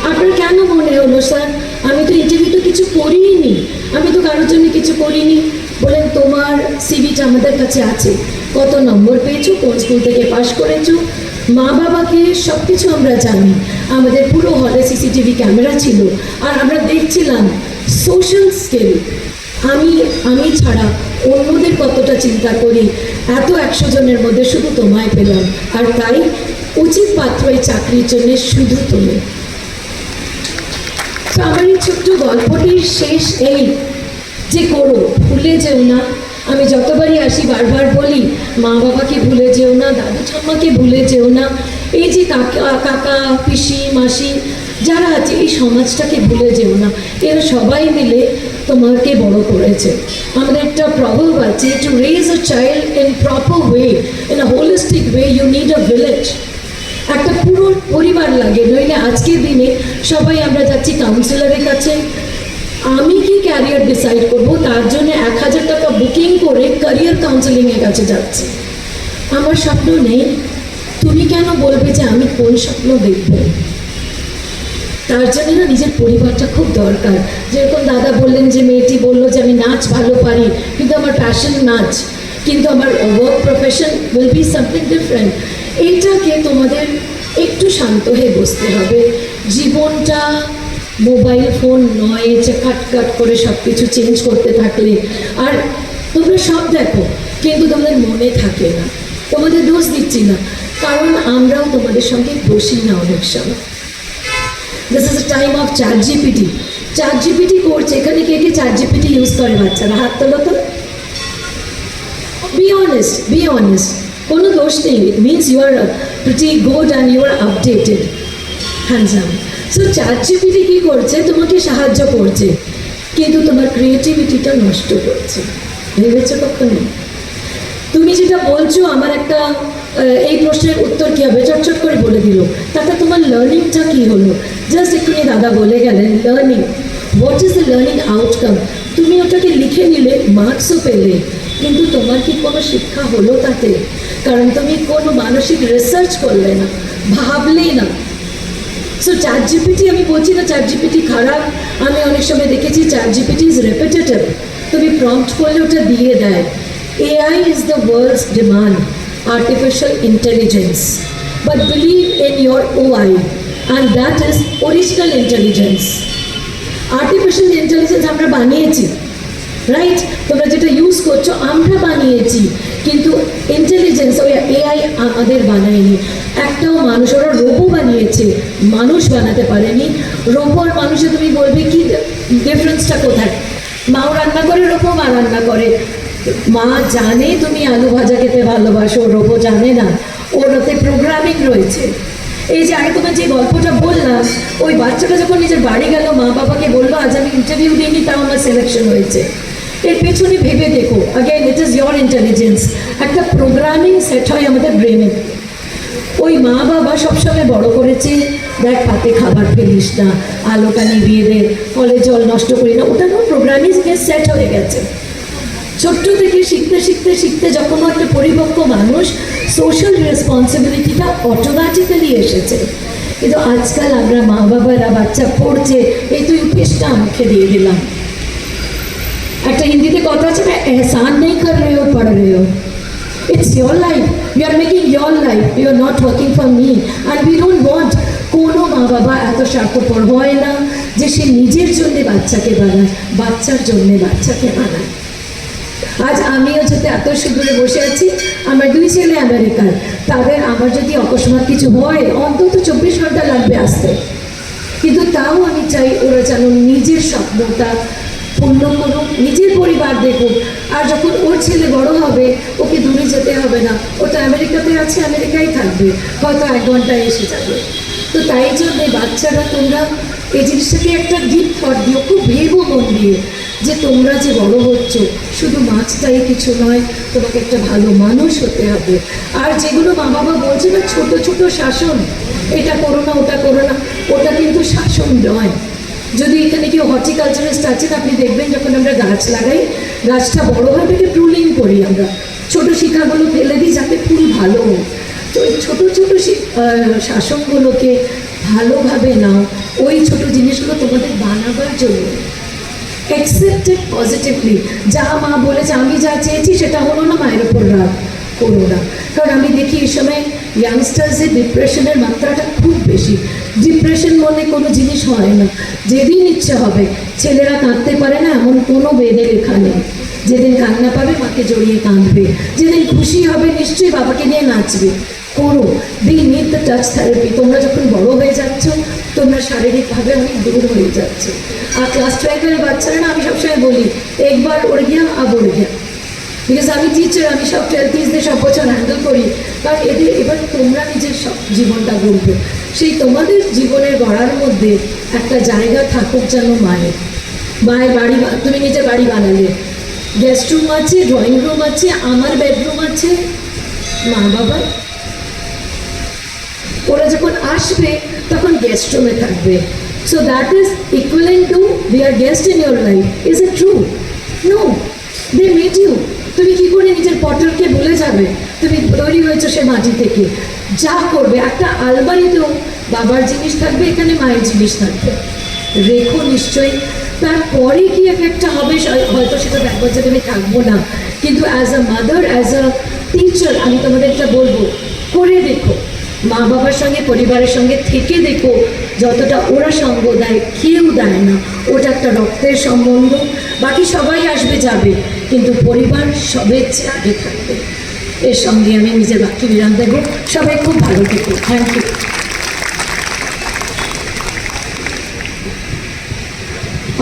আপনার কেন মনে হলো স্যার? আমি তো ইন্টারভিউ তো কিছু করিনি, আমি তো কারোর জন্য কিছু করিনি। বলেন, তোমার সিভিটা আমাদের কাছে আছে, কত নম্বর পেয়েছো, কোন স্কুল থেকে পাশ করেছো, মা বাবাকে সব কিছু আমরা জানি। আমাদের পুরো হলে সিসিটিভি ক্যামেরা ছিল, আর আমরা দেখছিলাম সোশ্যাল স্কিল। আমি ছাড়া অন্যদের কতটা চিন্তা করি, এত 100 জনের মধ্যে শুধু তোমায় পেলাম, আর তাই উচিত পাত্র এই চাকরির জন্য শুধু তুমি। তো আমার এই ছোট্ট গল্পটির শেষ এই যে, করো, ভুলে যেও না। আমি যতবারই আসি বারবার বলি, মা বাবাকে ভুলে যেও না, দাদু ঠাম্মাকে ভুলে যেও না, এই যে কাকা পিসি মাসি যারা আছে, এই সমাজটাকে ভুলে যেও না। এরা সবাই মিলে তোমাকে বড় করেছে। আমাদের একটা প্রভাব আছে, to raise a child in proper way, in a holistic way, you need a village. একটা পুরো পরিবার লাগে, নইলে আজকের দিনে সবাই আমরা যাচ্ছি কাউন্সিলরের কাছে। আমি কি ক্যারিয়ার ডিসাইড করবো, তার জন্য 1000 টাকা বুকিং করে ক্যারিয়ার কাউন্সেলিংয়ের কাছে যাচ্ছি। আমার স্বপ্ন নেই, তুমি কেন বলবে যে আমি কোন স্বপ্ন দেখব? তার জন্য না নিজের পরিবারটা খুব দরকার। যেরকম দাদা বললেন যে মেয়েটি বললো যে আমি নাচ ভালো পারি, কিন্তু আমার প্যাশন নাচ, কিন্তু আমার work profession will be something different. এইটাকে তোমাদের একটু শান্ত হয়ে বসতে হবে। জীবনটা মোবাইল ফোন নয় যে কাট কাট করে সব কিছু চেঞ্জ করতে থাকলে। আর তোমরা সব দেখো, কিন্তু তোমাদের মনে থাকে না। তোমাদের দোষ দিচ্ছি না, কারণ আমরাও তোমাদের সঙ্গে দোষী না অনেক সময়। This is a time of chat GPT. Chat GPT করছে, এখানে কে কে চ্যাট জিপিটি ইউজ করে বাচ্চারা? হাত তোলো তো। বি অনেস্ট, বি অনেস্ট, কোনো দোষ নেই। It means you are pretty good and you are updated, handsome. So chat GPT কী করছে? তোমাকে সাহায্য করছে, কিন্তু তোমার ক্রিয়েটিভিটিটা নষ্ট করছে। ভেবেছো কখনো? তুমি যেটা বলছো, আমার একটা এই প্রশ্নের উত্তর কী হবে চটচট করে বলে দিল, তাতে তোমার লার্নিংটা কী হলো? জাস্ট এক্ষুনি দাদা বলে গেলেন learning, what is the learning outcome. তুমি ওটাকে লিখে নিলে, মার্কসও পেলে, কিন্তু তোমার কি কোনো শিক্ষা হলো তাতে? কারণ তুমি কোনো মানসিক রিসার্চ করলে না, ভাবলেই না। সো চ্যাট জিপিটি, আমি বলছি না চ্যাট জিপিটি খারাপ, আমি অনেক সময় দেখেছি চ্যাট জিপিটি ইজ রেপিটেটিভ, তুমি প্রম্পট করলে ওটা দিয়ে দেয়। AI is the world's demand, artificial intelligence, but believe in your OI, and that is original intelligence. Artificial intelligence আমরা বানিয়েছি, রাইট? তোমরা যেটা ইউজ করছো আমরা বানিয়েছি, কিন্তু ইন্টেলিজেন্স ওই AI আমাদের বানায়নি। একটাও মানুষ, ওরা রোবো বানিয়েছে, মানুষ বানাতে পারেনি। রোবো আর মানুষে তুমি বলবে কি ডিফারেন্সটা কোথায়? মাও রান্না করে, রোবো মা রান্না করে। মা জানে তুমি আলু ভাজা খেতে ভালোবাসো, রোবো জানে না, ওর ওতে প্রোগ্রামিং রয়েছে। এই যে আগে তোমার যে গল্পটা বললাম, ওই বাচ্চাটা যখন নিজের বাড়ি গেল, মা বাবাকে বললো আজ আমি ইন্টারভিউ দিইনি, তাও আমার সিলেকশন হয়েছে। এর পেছনে ভেবে দেখো, again it is your intelligence. একটা প্রোগ্রামিং সেট হয় আমাদের ব্রেনে। ওই মা বাবা সবসময় বড় করেছে, দেখ পাতে খাবার ফেলিস না, আলোটা নিভিয়ে দে, ফলে জল নষ্ট করি না, ওটা কোনো প্রোগ্রামিং সেট হয়ে গেছে। ছোট্ট থেকে শিখতে শিখতে শিখতে যখন একটা পরিপক্ক মানুষ, সোশ্যাল রেসপন্সিবিলিটিটা অটোমেটিক্যালি এসেছে। কিন্তু আজকাল আমরা মা বাবারা, বাচ্চা পড়ছে, এই তুই পেশটা মুখে দিয়ে দিলাম। একটা হিন্দিতে কথা আছে না, এহসান নেই কর রে হো, পড় রে হো। It's your life. You are making your life. You are not working for me. And we don't want কোনো মা বাবা এত স্বার্থপর হয় না যে সে নিজের জন্যে বাচ্চাকে বানায়, বাচ্চার জন্যে বাচ্চাকে বানায়। আজ আমিও যাতে এত সুদূরে বসে আছি, আমার 2 ছেলে আমেরিকার, তাদের আমার যদি অকস্মাৎ কিছু হয় অন্তত 24 ঘন্টা লাগবে আসতে, কিন্তু তাও আমি চাই ওরা যেন নিজের স্বপ্নটা পূর্ণ করুক, নিজের পরিবার দেখুক। আর যখন ওর ছেলে বড় হবে, ওকে দূরে যেতে হবে না, ওটা আমেরিকাতে আছে, আমেরিকায় থাকবে, হয়তো 1 ঘন্টায় এসে যাবে। তো তাই জন্যে বাচ্চারা, তোমরা এই জিনিসটাকে একটা ডিপ থট দিও, খুব ভেবো মন দিয়ে, যে তোমরা যে বড় হচ্ছ, শুধু মাছটাই কিছু নয়, তোমাকে একটা ভালো মানুষ হতে হবে। আর যেগুলো মা বাবা বলছে না ছোট ছোট শাসন, এটা করো না, ওটা করো না, ওটা কিন্তু শাসন নয়। যদি এখানে কেউ হর্টিকালচারিস্ট আছেন, আপনি দেখবেন যখন আমরা গাছ লাগাই, গাছটা বড় হয় থেকে প্রুনিং করি আমরা, ছোটো শিখাগুলো ফেলে দিই যাতে ফুল ভালো হোক। তো ওই ছোটো ছোটো শাসনগুলোকে ভালোভাবে নাও, ওই ছোট জিনিসগুলো তোমাদের বানাবার জন্য। অ্যাকসেপ্টেড পজিটিভলি, যা মা বলেছে, আমি যা চেয়েছি সেটা হলো না, মায়ের ওপর রাগ করো না। কারণ আমি দেখি এই সময় ইয়াংস্টার্সের ডিপ্রেশনের মাত্রাটা খুব বেশি। ডিপ্রেশন মনে কোনো জিনিস হয় না, যেদিন ইচ্ছে হবে। ছেলেরা কাঁদতে পারে না এমন কোনো বেদে লেখা নেই। যেদিন কান্না পাবে মাকে জড়িয়ে কাঁদবে, যেদিন খুশি হবে নিশ্চয়ই বাবাকে নিয়ে নাচবে। করো, the need the touch therapy. তোমরা যখন বড় হয়ে যাচ্ছ, তোমরা শারীরিকভাবে অনেক দূর হয়ে যাচ্ছে। আর ক্লাস 12-এর বাচ্চারা না, আমি সবসময় বলি একবার ওড় গিয়া আব ওড় গিয়া, বিকজ আমি টিচার, আমি সব 12-13 সব বছর হ্যান্ডেল করি। কারণ এদের এবার তোমরা নিজের সব জীবনটা গড়বে, সেই তোমাদের জীবনের গড়ার মধ্যে একটা জায়গা থাকুক যেন মায়ের। মায়ের বাড়ি, তুমি নিজের বাড়ি বানালে, গেস্ট রুম আছে, ড্রয়িং রুম আছে, আমার বেডরুম আছে, মা বাবা ওরা যখন আসবে তখন গেস্ট রুমে থাকবে। So that is equivalent to they are guest in your life. Is it true? No, they made you. তুমি কী করে নিজের পটলকে ভুলে যাবে? তুমি তৈরি হয়েছো সে মাটি থেকে। যা করবে, একটা আলমারিতেও বাবার জিনিস থাকবে, এখানে মায়ের জিনিস থাকবে, রেখো নিশ্চয়ই। তারপরে কি একটা হবে হয়তো সেটা দেখবার যে তুমি থাকবো না, কিন্তু as a mother, as a teacher আমি তোমাদের এটা বলবো, করে দেখো, মা বাবার সঙ্গে পরিবারের সঙ্গে থেকে দেখো। যতটা ওরা সঙ্গ দেয়, কেউ দেয় না, ওটা একটা রক্তের সম্বন্ধ। বাকি সবাই আসবে যাবে, কিন্তু পরিবার সবের চেয়ে আগে থাকবে। এর সঙ্গে আমি নিজের বাক্যে বিরাম দেবো। সবাই খুব ভালো থেকো। Thank you.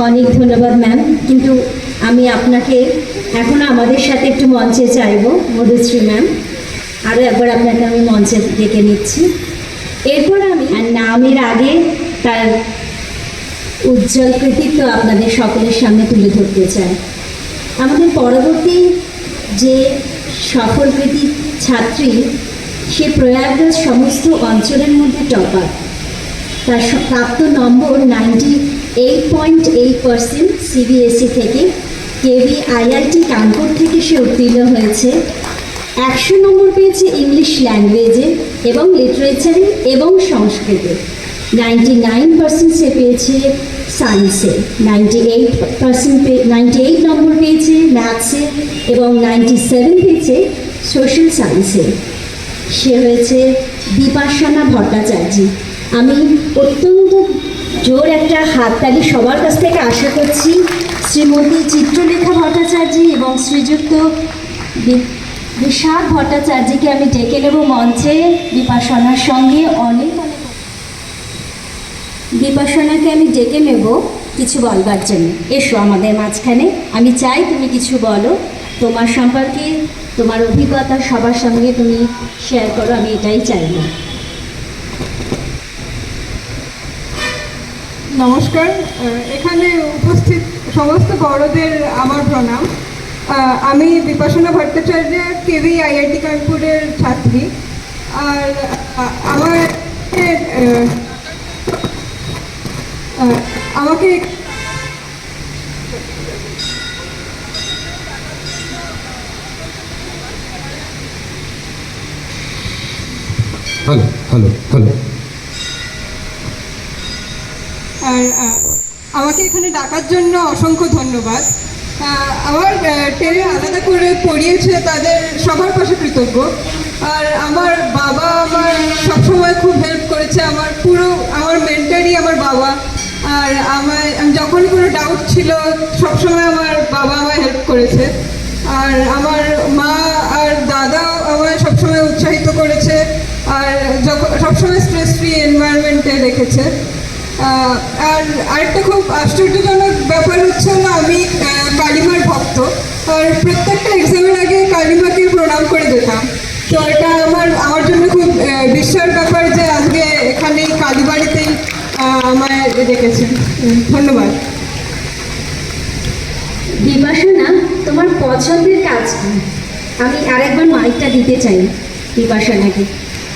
অনেক ধন্যবাদ ম্যাম, কিন্তু আমি আপনাকে এখনো আমাদের সাথে একটু মঞ্চে চাইবো। মধুশ্রী ম্যাম, আরও একবার আপনাকে আমি মঞ্চে ডেকে নিচ্ছি। এরপর আমি আর নামের আগে তার উজ্জ্বল কৃতিত্ব আপনাদের সকলের সামনে তুলে ধরতে চাই। আমাদের পরবর্তী যে সফল কৃতি ছাত্রী, সে প্রয়াগরাজ সমস্ত অঞ্চলের মধ্যে টপার। তার প্রাপ্ত নম্বর 98.8% সিবিএসই থেকে। কেভি আইআইটি কানপুর থেকে সে উত্তীর্ণ হয়েছে। 100 নম্বর পেয়েছে ইংলিশ ল্যাঙ্গুয়েজে এবং লিটারেচারে এবং সংস্কৃতে। 99% সে পেয়েছে সায়েন্সে। 98 নম্বর পেয়েছে ম্যাথসে এবং 97 পেয়েছে সোশ্যাল সায়েন্সে। সে হয়েছে বিপাশনা ভট্টাচার্য। আমি অত্যন্ত জোর একটা হাততালি সবার কাছ থেকে আশা করছি শ্রীমতী চিত্রলেখা ভট্টাচার্য এবং শ্রীযুক্ত বিষাদ ভট্টাচার্যকে আমি ডেকে নেব মঞ্চে বিপাশনার সঙ্গে। অনেক বিপাশনাকে আমি ডেকে নেব কিছু বলবার জন্য। এসো আমাদের মাঝখানে, আমি চাই তুমি কিছু বলো তোমার সম্পর্কে, তোমার অভিজ্ঞতা সবার সঙ্গে তুমি শেয়ার করো, আমি এটাই চাইব। নমস্কার, এখানে উপস্থিত সমস্ত বড়দের আমার প্রণাম। আমি বিপাশনা ভট্টাচার্য, কেভি আইআইটি কানপুরের ছাত্রী। আর আমাকে হ্যালো হ্যালো হ্যালো আর আমাকে এখানে ডাকার জন্য অসংখ্য ধন্যবাদ। আমার টেনে আলাদা করে পড়িয়েছে তাদের সবার পাশে কৃতজ্ঞ। আর আমার বাবা আমার সবসময় খুব হেল্প করেছে। আমার মেন্টারই আমার বাবা। আর আমি যখন কোনো ডাউট ছিল সবসময় আমার বাবা আমায় হেল্প করেছে। আর আমার মা আর দাদাও আমায় সবসময় উৎসাহিত করেছে আর সবসময় স্ট্রেস ফ্রি এনভায়রনমেন্টে রেখেছে। আর আরেকটা খুব আশ্চর্যজনক ব্যাপার হচ্ছে না, আমি কালিমার ভক্ত। আর প্রত্যেকটা এক্সামের আগে কালিমাকে প্রণাম করে যেতাম। তো এটা আমার জন্য খুব বিস্ময়ের ব্যাপার যে আজকে এখানে কালীবাড়িতেই আমায় দেখেছেন। ধন্যবাদ। বিপাশনা, তোমার পছন্দের কাজ কি? আমি আরেকবার মাইকটা দিতে চাই বিপাশনাকে।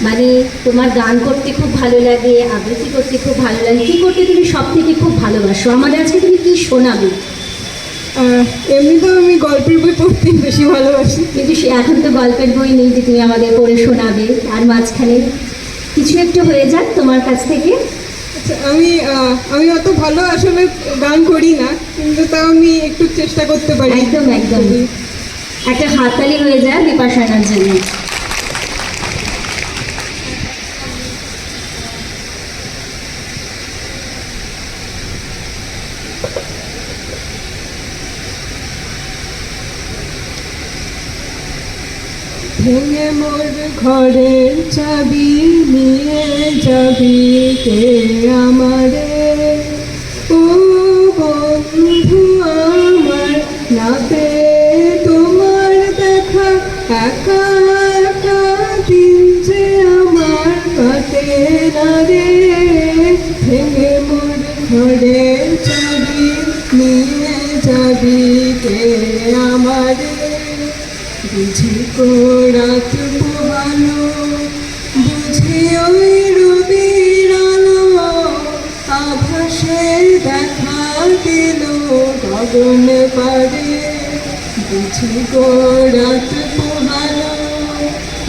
মানে তোমার গান করতে খুব ভালো লাগে, আবৃত্তি করতে খুব ভালো লাগে, কী করতে তুমি সব থেকে খুব ভালোবাসো? আমাদের আজকে তুমি কী শোনাবে? এমনিতেও আমি গল্পের বই পড়তে বেশি ভালোবাসি, কিন্তু এখন তো গল্পের বই নেই যে তুমি আমাদের পড়ে শোনাবে। আর মাঝখানে কিছু একটু হয়ে যাক তোমার কাছ থেকে। আচ্ছা, আমি অত ভালো আসলে গান করি না, কিন্তু তাও আমি একটু চেষ্টা করতে পারি। একদম একদম, একটা হাততালি হয়ে যায় বিপাশনার জন্য। ভেঙে মোর ঘরের চাবি নিয়ে যাবি কে আমারে, ও বন্ধু আমার, না পেয়ে তোমার দেখা একা একা দিন যে আমার কাটে না রে। ভেঙে মোর ঘরের চাবি নিয়ে যাবি কে আমারে, বুঝি রাত পোহালো, বুঝি ওই রবির আলো, আভাসে দেখা দিল গগন পারে। বুঝি রাত পোহালো,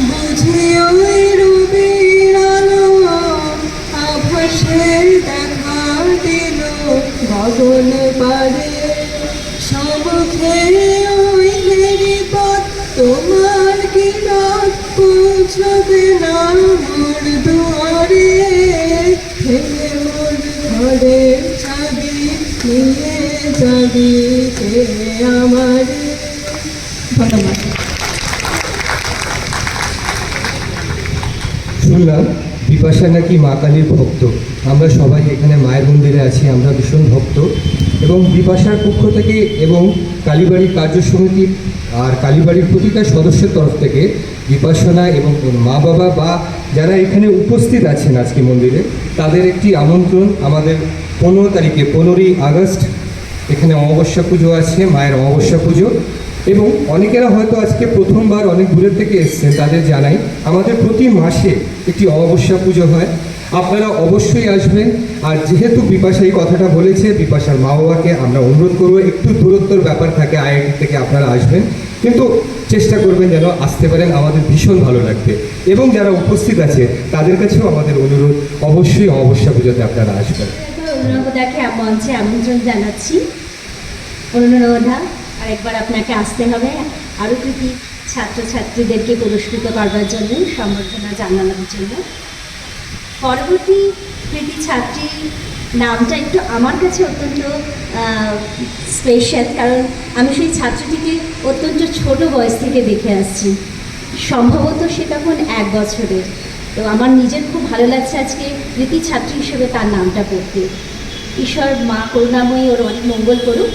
বুঝি ওই রবির আলো, আভাসে দেখা দিল গগন পারে। সব খেয়ে ওই হেরি পথ তোমার কি রাত পৌঁছবে না মোর দুয়ারে। ভেঙে মোর ঘরের চাবি নিয়ে যাবি কে আমারে, শুনলাম বিপাশা নাকি মা কালীর ভক্ত। আমরা সবাই এখানে মায়ের মন্দিরে আছি, আমরা ভীষণ ভক্ত। এবং বিপাশার পক্ষ থেকে এবং কালীবাড়ি কার্য সমিতি আর কালীবাড়ির প্রতিটা সদস্যের তরফ থেকে বিপাশনা এবং ওর মা বাবা বা যারা এখানে উপস্থিত আছেন আজকে মন্দিরে, তাদের একটি আমন্ত্রণ। আমাদের 15 তারিখে 15ই আগস্ট এখানে অমাবস্যা পুজো আছে, মায়ের অমাবস্যা পুজো। এবং অনেকেরা হয়তো আজকে প্রথমবার অনেক দূরের থেকে এসছেন, তাদের জানাই আমাদের প্রতি মাসে একটি অমাবস্যা পুজো হয়। আপনারা অবশ্যই আসবেন। আর যেহেতু বিপাশা এই কথাটা বলেছে, বিপাশার মা বাবাকে আমরা অনুরোধ করবো, একটু দূরত্বর ব্যাপার থাকে, আইআইটি থেকে আপনারা আসবেন, কিন্তু চেষ্টা করবেন যেন আসতে পারেন, আমাদের ভীষণ ভালো লাগবে। এবং যারা উপস্থিত আছে তাদের কাছেও আমাদের অনুরোধ, অবশ্যই অমাবস্যা পুজোতে আপনারা আসবেন। অনুরাগদাকে মঞ্চে আমন্ত্রণ জানাচ্ছি। অনুরাগদা, আরেকবার আপনাকে আসতে হবে আরও কৃতি ছাত্রছাত্রীদেরকে পুরস্কৃত করবার জন্য, সম্বর্ধনা জানানোর জন্য। পরবর্তী কৃতি ছাত্রী নামটা একটু আমার কাছে অত্যন্ত স্পেশাল, কারণ আমি সেই ছাত্রটিকে অত্যন্ত ছোট বয়স থেকে দেখে আসছি। সম্ভবত সে তখন 1 বছরের। তো আমার নিজের খুব ভালো লাগছে আজকে কৃতি ছাত্রী হিসেবে তার নামটা পড়তে। ঈশ্বর মা করুণাময়ী ওর অনেক মঙ্গল করুক।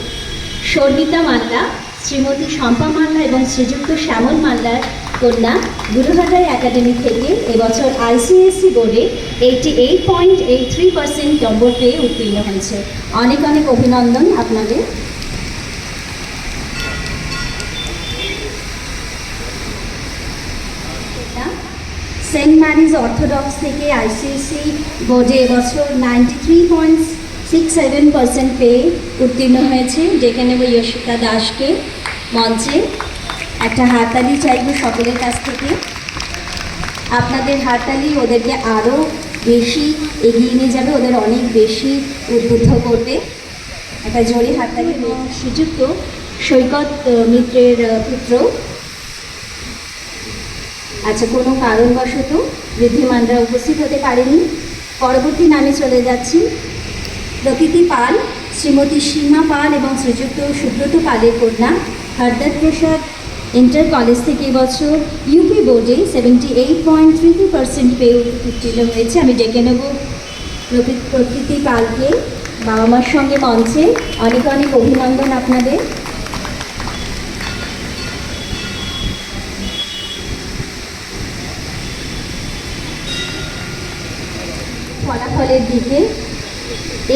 শর্মিতা মাল্লা, শ্রীমতী শম্পা মাল্লা এবং শ্রীযুক্ত শ্যামল মাল্লার কন্যা গুরুহাটাই একাডেমি থেকে এবছর আইসিএসসি বোর্ডে 88.83% নম্বর পেয়ে উত্তীর্ণ হয়েছে। অনেক অনেক অভিনন্দন আপনাদের। সেন্ট ম্যারিজ অর্থোডক্স থেকে আইসিএসসি বোর্ডে এবছর 93.67% পেয়ে উত্তীর্ণ হয়েছে, যেখানে ওই ইয়শিকা দাসকে মঞ্চে একটা হাততালি চাইব সকলের কাছ থেকে। আপনাদের হাততালি ওদেরকে আরও বেশি এগিয়ে নিয়ে যাবে, ওদের অনেক বেশি উদ্বুদ্ধ করবে। একটা জোরে হাততালি। শ্রীযুক্ত সৈকত মিত্রের পুত্র, আচ্ছা কোনো কারণবশত ঋদ্ধিমানরা উপস্থিত হতে পারেনি। পরবর্তী নামে চলে যাচ্ছি। প্রকৃতি পাল, শ্রীমতী সীমা পাল এবং শ্রীযুক্ত সুব্রত পালের কন্যা হরদর প্রসাদ ইন্টার কলেজ থেকে এবছর ইউপি বোর্ডে 78.32% পেয়ে উত্তীর্ণ হয়েছে। আমি ডেকে নেব প্রকৃতি পালকে বাবা মার সঙ্গে মঞ্চে। অনেক অনেক অভিনন্দন আপনাদের। ফলাফলের দিকে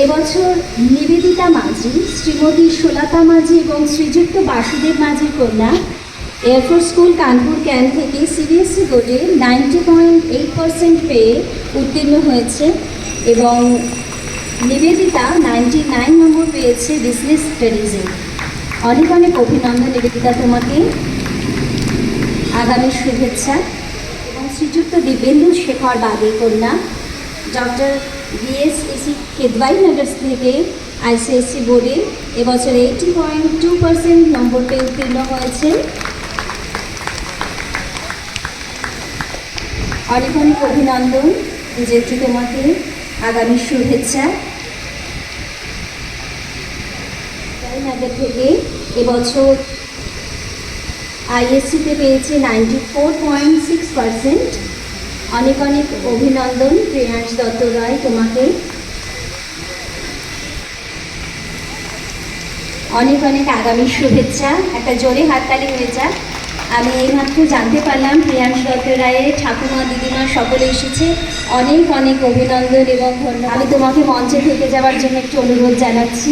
এবছর নিবেদিতা মাঝি, শ্রীমতী সোলাতা মাঝি এবং শ্রীযুক্ত বাসুদেব মাঝির কন্যা এয়ারফোর্স স্কুল কানপুর ক্যান্ট থেকে সিবিএসসি বোর্ডে 90.8% পেয়ে উত্তীর্ণ হয়েছে এবং নিবেদিতা 99 নম্বর পেয়েছে বিজনেস স্টাডিজে। অনেক অনেক অভিনন্দন নিবেদিতা তোমাকে, আগামী শুভেচ্ছা। এবং শ্রীযুক্ত দিব্যেন্দু শেখর বাগের কন্যা ডক্টর বিএসএসি কেদওয়াই নগর থেকে আইসিএসসি বোর্ডে এবছর 80.2% নম্বর পেয়ে উত্তীর্ণ হয়েছে। অনেক অনেক অভিনন্দন যেটি তোমাকে, আগামী শুভেচ্ছা। নগর থেকে এবছর আইএসসিতে পেয়েছে 94.6%। অনেক অনেক অভিনন্দন প্রিয়াংশ দত্ত রায় তোমাকে। অনেক অনেক আগামী শুভেচ্ছা। একটা জোরে হাততালি হয়ে যাক। আমি এইমাত্র জানতে পারলাম প্রিয়াংশ দত্ত রায়ের ঠাকুমা দিদিমা সকলে এসেছে। অনেক অনেক অভিনন্দন এবং ধন্যবাদ। আমি তোমাকে মঞ্চে থেকে যাওয়ার জন্য একটু অনুরোধ জানাচ্ছি।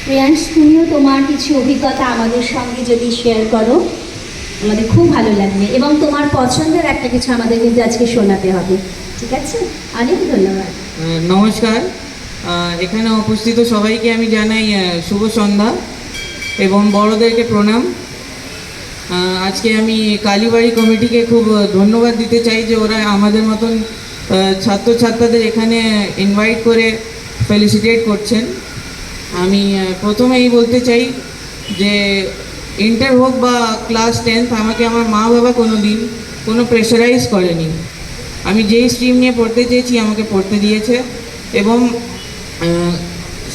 প্রিয়াংশ, তুমিও তোমার কিছু অভিজ্ঞতা আমাদের সঙ্গে যদি শেয়ার করো আমাদের খুব ভালো লাগবে, এবং তোমার পছন্দের একটা কিছু আমাদের কিন্তু আজকে শোনাতে হবে, ঠিক আছে? অনেক ধন্যবাদ। নমস্কার, এখানে উপস্থিত সবাইকে আমি জানাই শুভ সন্ধ্যা এবং বড়দেরকে প্রণাম। আজকে আমি কালীবাড়ি কমিটিকে খুব ধন্যবাদ দিতে চাই যে ওরা আমাদের মতন ছাত্রছাত্রীদের এখানে ইনভাইট করে ফেলিসিটেট করছেন। আমি প্রথমেই বলতে চাই যে ইন্টার হোক বা ক্লাস 10th আমাকে আমার মা বাবা কোনো প্রেশারাইজ করেনি। আমি যেই স্ট্রিম নিয়ে পড়তে চেয়েছি আমাকে পড়তে দিয়েছে এবং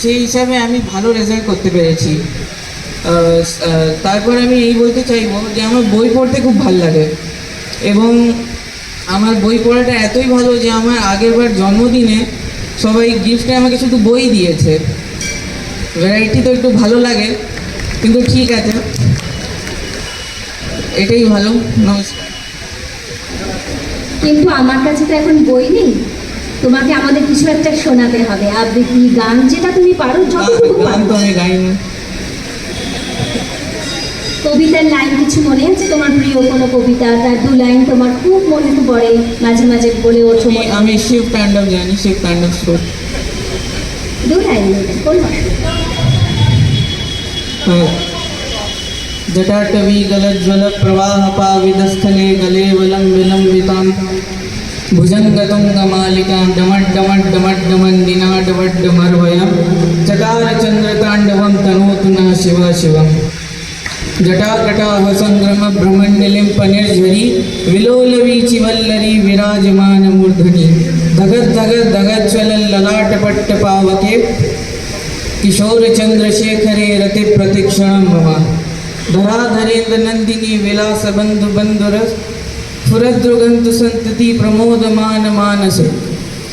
সেই হিসাবে আমি ভালো রেজাল্ট করতে পেরেছি। তারপর আমি এই বলতে চাইবো যে আমার বই পড়তে খুব ভালো লাগে, এবং আমার বই পড়াটা এতই ভালো যে আমার আগেরবার জন্মদিনে সবাই গিফটে আমাকে শুধু বই দিয়েছে। ভ্যারাইটি তো একটু ভালো লাগে, কিন্তু ঠিক আছে, এটাই ভালো। নমস্কার। কিন্তু আমার কাছে তো এখন বই নেই, তোমাকে আমাদের কিছু একটা শোনাতে হবে, আবৃত্তি গান যেটা তুমি পারো, যতটুকু গান পারো। তো আমি গাইনি। কবিতার লাইন কিছু মনে আছে তোমার? প্রিয় কোনো কবিতা, তার 2 লাইন তোমার খুব মনে পড়ে, মাঝে মাঝে বলে ওঠো মনে? আমি শিব তাণ্ডব জানি, শিব তাণ্ডব স্তোত্র। 2 লাইন বলবেন, কোন অসুবিধা? जटाटवी गलज्ज्वल प्रवाह पाविदस्थले गले विलम्बितां भुजङ्गतुङ्गमालिकां डमड्डमड्डमड्डमन्दिनाडवड्डमर्वयं चकारचन्द्रताण्डवं तनोतु नः शिव शिवम्। जटाकटाह संग्रम भ्रमण्डलिम्पनिर्झरी विलोलवीचिवल्लरी विराजमानमूर्धनि धगद् धगद् धगज्ज्वलल्ललाटपट्टपावके किशोरचन्द्रशेखरे रतिप्रतिक्षणं मम। धराधरेन्द्र नंदिनी विलास बंधु बंधुरस फुरद्रुगंतु संतति प्रमोदमान मानस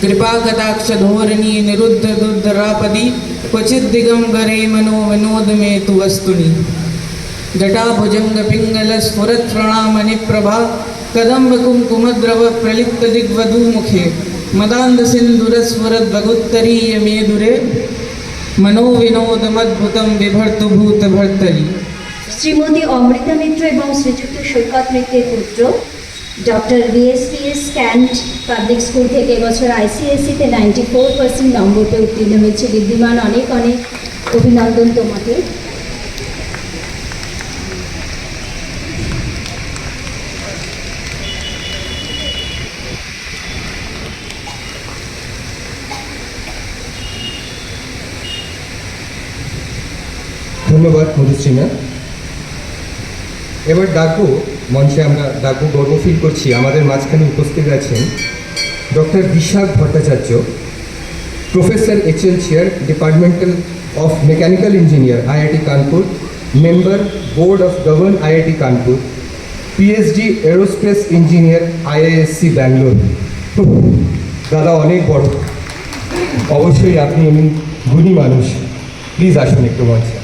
कृपा कटाक्ष धोरणी निरुद्ध दुर्धरापदी क्वचित दिगंबरे मनो विनोद में तु वस्तुनि। जटा भुजंग पिंगल स्फुरत प्रणामणि प्रभा कदम्ब कुंकुमद्रव प्रलिप्त दिग्वधू मुखे मदांध सिंधुर स्फुरत भगुत्तरीय मेदुरे मनो विनोदमद्भुतं बिभर्तु भूत भर्तरी। শ্রীমতী অমৃতা মিত্র এবং শ্রীযুক্ত সৈকত মিত্রের পুত্র doctor VSPS can't public school থেকে এবছর ICSE-তে 94% নম্বর পেয়ে উত্তীর্ণ হয়েছে। বিদ্যমান অনেক অনেক অভিনন্দন তোমাকে। ধন্যবাদ মধুশ্রীমা। এবার ডাকবো মঞ্চে, আমরা ডাকবো, গর্ব ফিল করছি আমাদের মাঝখানে উপস্থিত আছেন doctor Vishakh Bhattacharya, professor HL chair departmental of mechanical engineer IIT Kanpur, member board of govern IIT Kanpur, PhD aerospace engineer IISc Bangalore. দাদা অনেক বড়, অবশ্যই আপনি এমনি গুণী মানুষ। প্লিজ আসুন একটু মঞ্চে।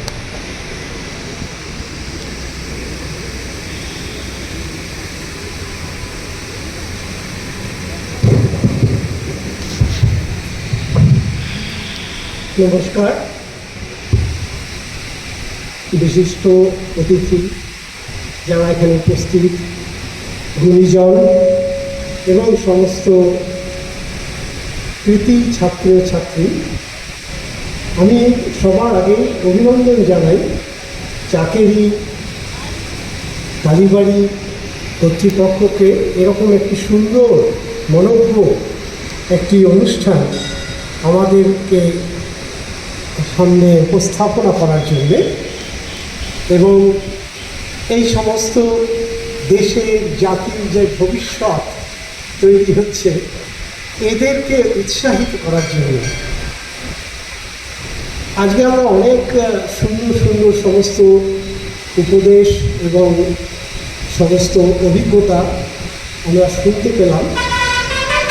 নমস্কার। বিশিষ্ট অতিথি যারা এখানে উপস্থিত, গুণীজন এবং সমস্ত কৃতি ছাত্র ছাত্রী, আমি সবার আগে অভিনন্দন জানাই চাকেরি কালীবাড়ি কর্তৃপক্ষকে এরকম একটি সুন্দর মনোজ্ঞ একটি অনুষ্ঠান আমাদেরকে সামনে উপস্থাপনা করার জন্যে, এবং এই সমস্ত দেশের জাতির যে ভবিষ্যৎ তৈরি হচ্ছে এদেরকে উৎসাহিত করার জন্য। আজকে আমরা অনেক সুন্দর সুন্দর সমস্ত উপদেশ এবং সমস্ত অভিজ্ঞতা আমরা শুনতে পেলাম।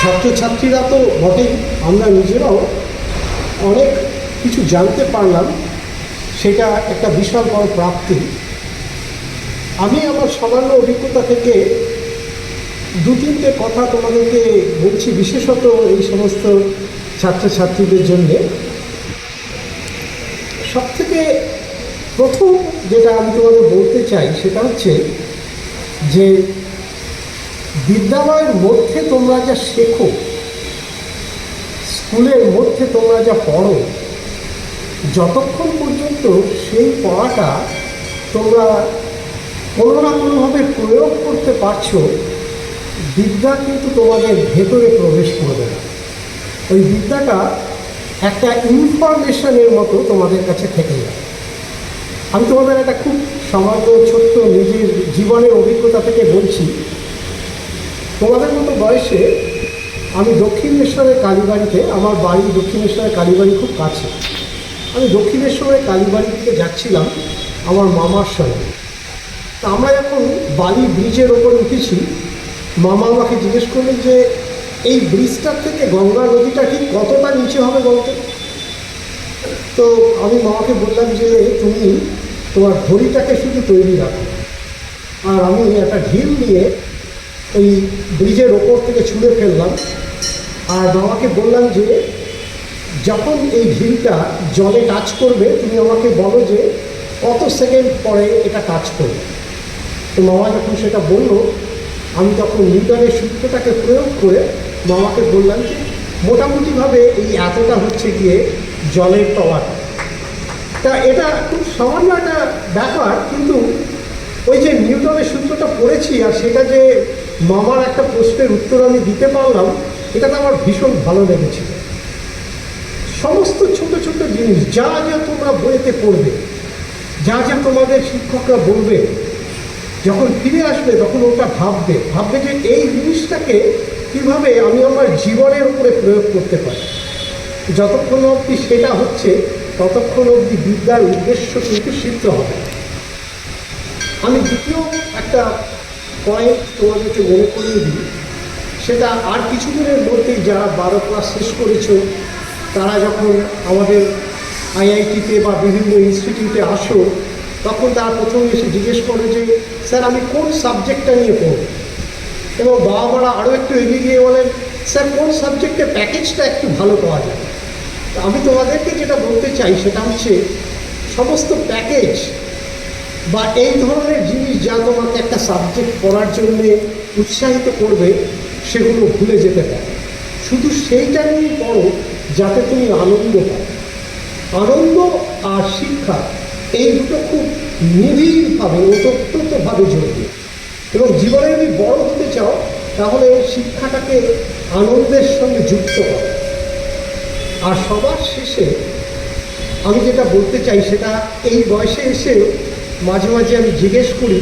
ছাত্রছাত্রীরা তো বটেই, আমরা নিজেরাও অনেক কিছু জানতে পারলাম, সেটা একটা বিশাল বড় প্রাপ্তি। আমি আমার সামান্য অভিজ্ঞতা থেকে 2-3টে কথা তোমাদেরকে বলছি, বিশেষত এই সমস্ত ছাত্রছাত্রীদের জন্যে। সবথেকে প্রথম যেটা আমি তোমাদের বলতে চাই সেটা হচ্ছে যে বিদ্যালয়ের মধ্যে তোমরা যা শেখো, স্কুলের মধ্যে তোমরা যা পড়ো, যতক্ষণ পর্যন্ত সেই পড়াটা তোমরা কোনো না কোনোভাবে প্রয়োগ করতে পারছো, বিদ্যা কিন্তু তোমাদের ভেতরে প্রবেশ করবে না। ওই বিদ্যাটা একটা ইনফরমেশনের মতো তোমাদের কাছে থেকে যাবে। আমি তোমাদের একটা খুব সামান্য ছোট্ট নিজের জীবনের অভিজ্ঞতা থেকে বলছি। তোমাদের মতো বয়সে আমি দক্ষিণেশ্বরের কালীবাড়িতে, আমার বাড়ি দক্ষিণেশ্বরের কালীবাড়ি খুব কাছে, আমি দক্ষিণেশ্বরের কালীবাড়ি থেকে যাচ্ছিলাম আমার মামার সঙ্গে। তা আমরা যখন বালি ব্রিজের ওপর উঠেছি, মামা আমাকে জিজ্ঞেস করলেন যে এই ব্রিজটার থেকে গঙ্গা নদীটা ঠিক কতটা নিচে হবে বলতে। তো আমি মামাকে বললাম যে তুমি তোমার ঘড়িটাকে শুধু তৈরি রাখো, আর আমি একটা ঢিল নিয়ে ওই ব্রিজের ওপর থেকে ছুঁড়ে ফেললাম। আর মামাকে বললাম যে যখন এই ঢিলটা জলে টাচ করবে তুমি আমাকে বলো যে কত সেকেন্ড পরে এটা টাচ করবে। তো মামা যখন সেটা বললো, আমি তখন নিউটনের সূত্রটাকে প্রয়োগ করে মামাকে বললাম যে মোটামুটিভাবে এই এতটা হচ্ছে গিয়ে জলের তলাটা। তা এটা খুব সামান্য একটা ব্যাপার, কিন্তু ওই যে নিউটনের সূত্রটা পড়েছি আর সেটা যে মামার একটা প্রশ্নের উত্তর আমি দিতে পারলাম, এটাতে আমার ভীষণ ভালো লেগেছিল। সমস্ত ছোট ছোট জিনিস যা যা তোমরা বইতে পড়বে, যা যা তোমাদের শিক্ষকরা বলবে, যখন ফিরে আসবে তখন ওটা ভাববে যে এই জিনিসটাকে কীভাবে আমি আমার জীবনের উপরে প্রয়োগ করতে পারি। যতক্ষণ অবধি সেটা হচ্ছে ততক্ষণ অবধি বিদ্যার উদ্দেশ্য কিন্তু সিদ্ধ হবে। আমি দ্বিতীয় একটা পয়েন্ট তোমাদেরকে মনে করিয়ে দিই, সেটা আর কিছুদিনের মধ্যেই যারা 12 ক্লাস শেষ করেছো তারা যখন আমাদের আইআইটিতে বা বিভিন্ন ইনস্টিটিউটে আসো, তখন তারা প্রথমে এসে জিজ্ঞেস করে যে স্যার আমি কোন সাবজেক্টটা নিয়ে পড়ব, এবং বাবা মারা আরও একটু এগিয়ে গিয়ে বলেন স্যার কোন সাবজেক্টে প্যাকেজটা একটু ভালো পাওয়া যায়। আমি তোমাদেরকে যেটা বলতে চাই সেটা হচ্ছে সমস্ত প্যাকেজ বা এই ধরনের জিনিস যা তোমাকে একটা সাবজেক্ট পড়ার জন্যে উৎসাহিত করবে সেগুলো ভুলে যেতে পারে। শুধু সেইটা নিয়েই পড়ো যাতে তুমি আনন্দ পাও। আনন্দ আর শিক্ষা এই দুটো খুব নিবিড়ভাবে ওতপ্রোতভাবে জড়িত, এবং জীবনে যদি বড় হতে চাও তাহলে শিক্ষাটাকে আনন্দের সঙ্গে যুক্ত করো। আর সবার শেষে আমি যেটা বলতে চাই সেটা এই বয়সে এসে মাঝে মাঝে আমি জিজ্ঞেস করি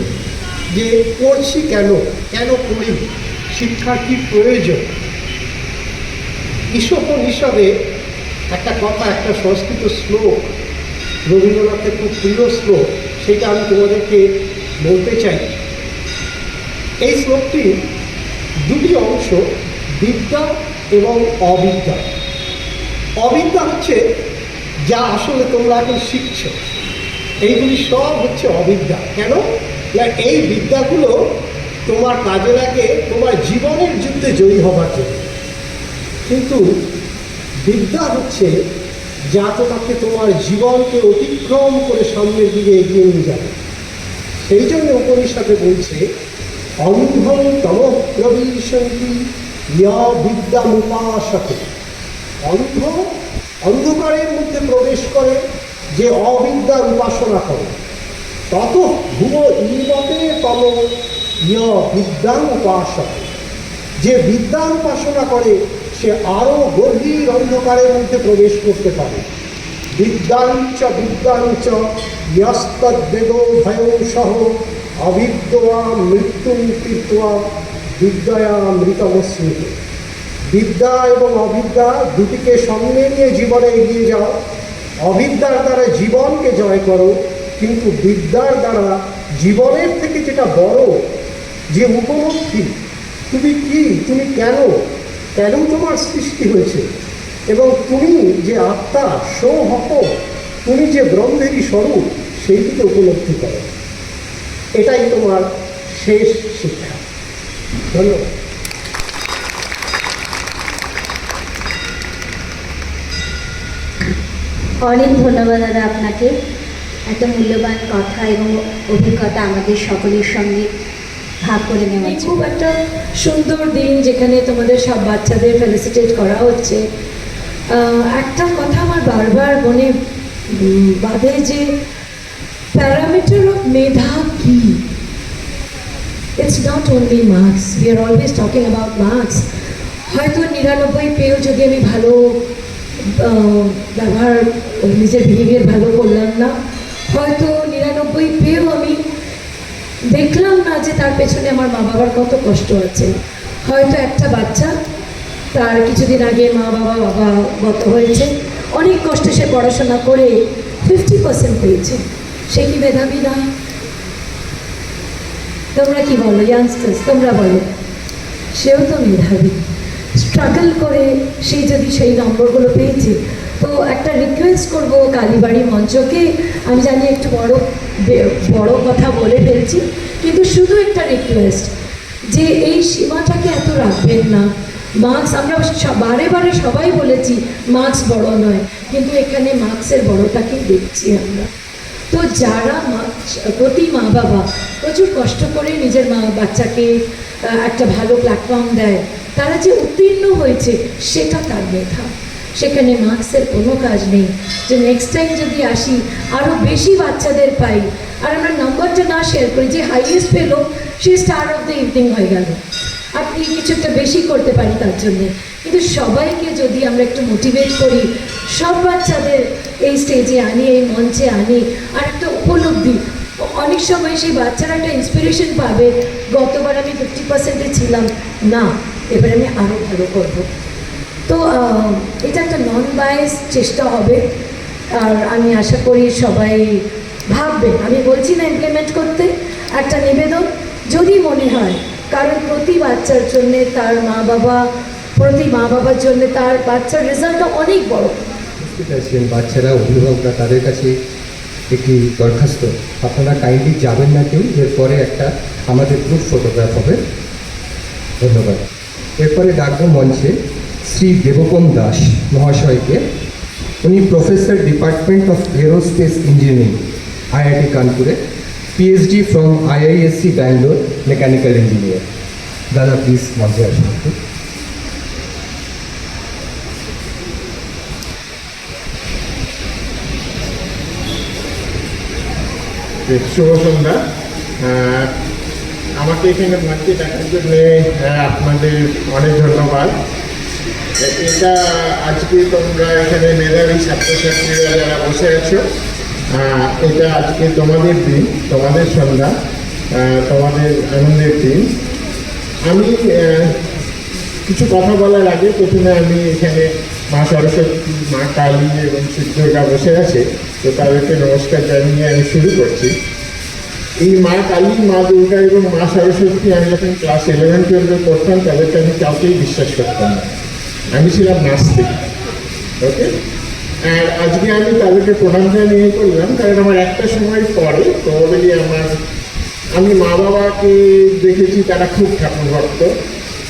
যে পড়ছি কেন পড়ি, শিক্ষার কী প্রয়োজন। ঈশোপনিষদে একটা কথা, একটা সংস্কৃত শ্লোক, রবীন্দ্রনাথের খুব প্রিয় শ্লোক, সেটা আমি তোমাদেরকে বলতে চাই। এই শ্লোকটি দুটি অংশ, বিদ্যা এবং অবিদ্যা। অবিদ্যা হচ্ছে যা আসলে তোমরা এখন শিখছ, এইগুলি সব হচ্ছে অবিদ্যা। কেন না এই বিদ্যাগুলো তোমার কাজে লাগে তোমার জীবনের যুদ্ধে জয়ী হবার জন্য, কিন্তু বিদ্যা হচ্ছে যা তোমাকে তোমার জীবনকে অতিক্রম করে সামনের দিকে এগিয়ে নিয়ে যাবে। সেই জন্য উপনিষদে বলছে অন্ধং তমঃ প্রবিশন্তি ইয়া বিদ্যামুপাসতে। অন্ধকারের মধ্যে প্রবেশ করে যে অবিদ্যার উপাসনা করে, তত ভুব ইবতে তম ইয় বিদ্যাং উপাসতে। যে বিদ্যার উপাসনা করে সে আরও গভীর অন্ধকারের মধ্যে প্রবেশ করতে পারে। বিদ্যাঞ্চ ইয়স্তদ্বেদো ভয়ং সহ অবিদ্যা মৃত্যুং কৃত্বা বিদ্যয়া মৃতমস্মৃতি। বিদ্যা এবং অবিদ্যা দুটিকে সঙ্গে নিয়ে জীবনে এগিয়ে যাও। অবিদ্যার দ্বারা জীবনকে জয় করো, কিন্তু বিদ্যার দ্বারা জীবনের থেকে যেটা বড়, যে উপলব্ধি, তুমি কি, তুমি কেন তোমার সৃষ্টি হয়েছে, এবং তুমি যে আত্মা সৌহক, তুমি যে ব্রহ্মেরই স্বরূপ, সেইটিকে উপলব্ধি করো। এটাই তোমার শেষ শিক্ষা। ধন্যবাদ। অনেক ধন্যবাদ দাদা আপনাকে, একটা মূল্যবান কথা এবং অভিজ্ঞতা আমাদের সকলের সঙ্গে ভাগ করে নেওয়ার খুব জন্য। একটা সুন্দর দিন যেখানে তোমাদের সব বাচ্চাদের ফেলিসিটেট করা হচ্ছে। একটা কথা আমার বারবার মনে বাঁধে যে প্যারামিটার অফ মেধা কি। It's not only marks, we are always talking about marks. হয়তো 99 পেয়েও যদি আমি ভালো ব্যবহার, নিজের বিহেভিয়ার ভালো করলাম না, হয়তো 99 পেয়েও আমি দেখলাম না যে তার পেছনে আমার মা বাবার কত কষ্ট আছে। হয়তো একটা বাচ্চা, তার কিছুদিন আগে মা বাবা গত হয়েছে, অনেক কষ্টে সে পড়াশোনা করে 50% পেয়েছে। সে কি মেধাবী নয়? তোমরা কি বলো ইয়াংস্টার্স, তোমরা বলো। সেও তো মেধাবী, স্ট্রাগল করে সে যদি সেই নম্বরগুলো পেয়েছে। তো একটা রিকোয়েস্ট করবো কালীবাড়ি মঞ্চকে, আমি জানি একটু বড় কথা বলে ফেলছি, কিন্তু শুধু একটা রিকোয়েস্ট যে এই সীমাটাকে এত রাখবেন না। মার্কস আমরা বারে বারে সবাই বলেছি মার্কস বড় নয়, কিন্তু এখানে মার্কসের বড়টাকেই দেখছি আমরা। তো যারা প্রতি মা বাবা প্রচুর কষ্ট করে নিজের বাচ্চাকে একটা ভালো প্ল্যাটফর্ম দেয়, তারা যে উত্তীর্ণ হয়েছে সেটা তার মেধা, সেখানে মার্কসের কোনো কাজ নেই। যে নেক্সট টাইম যদি আসি আরও বেশি বাচ্চাদের পাই, আর আমরা নাম্বারটা না শেয়ার করি, যে হাইয়েস্ট পেলো সে স্টার অফ দ্য ইভিনিং হয়ে গেল, আপনি কিছু একটা বেশি করতে পারি তার জন্যে। কিন্তু সবাইকে যদি আমরা একটু মোটিভেট করি, সব বাচ্চাদের এই স্টেজে আনি, এই মঞ্চে আনি, আর একটা উপলব্ধি, অনেক সময় সেই বাচ্চারা একটা ইন্সপিরেশন পাবে, গতবার আমি 50%-এ ছিলাম না, এবার আমি আরও ভালো করব। তো এটা একটা নন বায়াস চেষ্টা হবে, আর আমি আশা করি সবাই ভাববে। আমি বলছি না ইমপ্লিমেন্ট করতে, একটা নিবেদন যদি মনে হয়, কারণ প্রতি বাচ্চার জন্যে তার মা বাবার জন্য তার বাচ্চার রেজাল্টটা অনেক বড়। বাচ্চারা, অভিভাবকরা, তাদের কাছে একটি দরখাস্ত, আপনারা কাইন্ডলি যাবেন না কেউ, এরপরে একটা আমাদের গ্রুপ ফটোগ্রাফ হবে। ধন্যবাদ। এরপরে ডাকবো মঞ্চে শ্রী দেবকম দাস মহাশয়কে। উনি professor, department of aerospace engineering, IIT কানপুরে, PhD from IISc Bangalore, mechanical engineer. দাদা প্লিজ মঞ্চে আসুন। শুভ সন্ধ্যা। আমাকে এখানে মঞ্চে ডাকার জন্য আপনাদের অনেক ধন্যবাদ। এটা আজকে তোমরা এখানে মেধাবী ছাত্রছাত্রীরা যারা বসে আছো, এটা আজকে তোমাদের দিন, তোমাদের সন্ধ্যা, তোমাদের আনন্দের দিন। আমি কিছু কথা বলার আগে প্রথমে আমি এখানে মা সরস্বতী, মা কালী এবং শিব দুর্গা বসে আছে, তো তাদেরকে নমস্কার জানিয়ে আমি শুরু করছি। এই মা কালী, মা দুর্গা এবং মা সরস্বতী আমি যখন ক্লাস 11-12-এ পড়তাম, তাদেরকে আমি কাউকেই বিশ্বাস করতাম না, আমি ছিলাম নাস্তিক। ওকে, আর আজকে আমি তাদেরকে প্রণাম জানিয়ে করলাম, কারণ আমার একটা সময় পরে প্রবাবলি আমি মা বাবাকে দেখেছি তারা খুব ঠাকুর ভক্ত,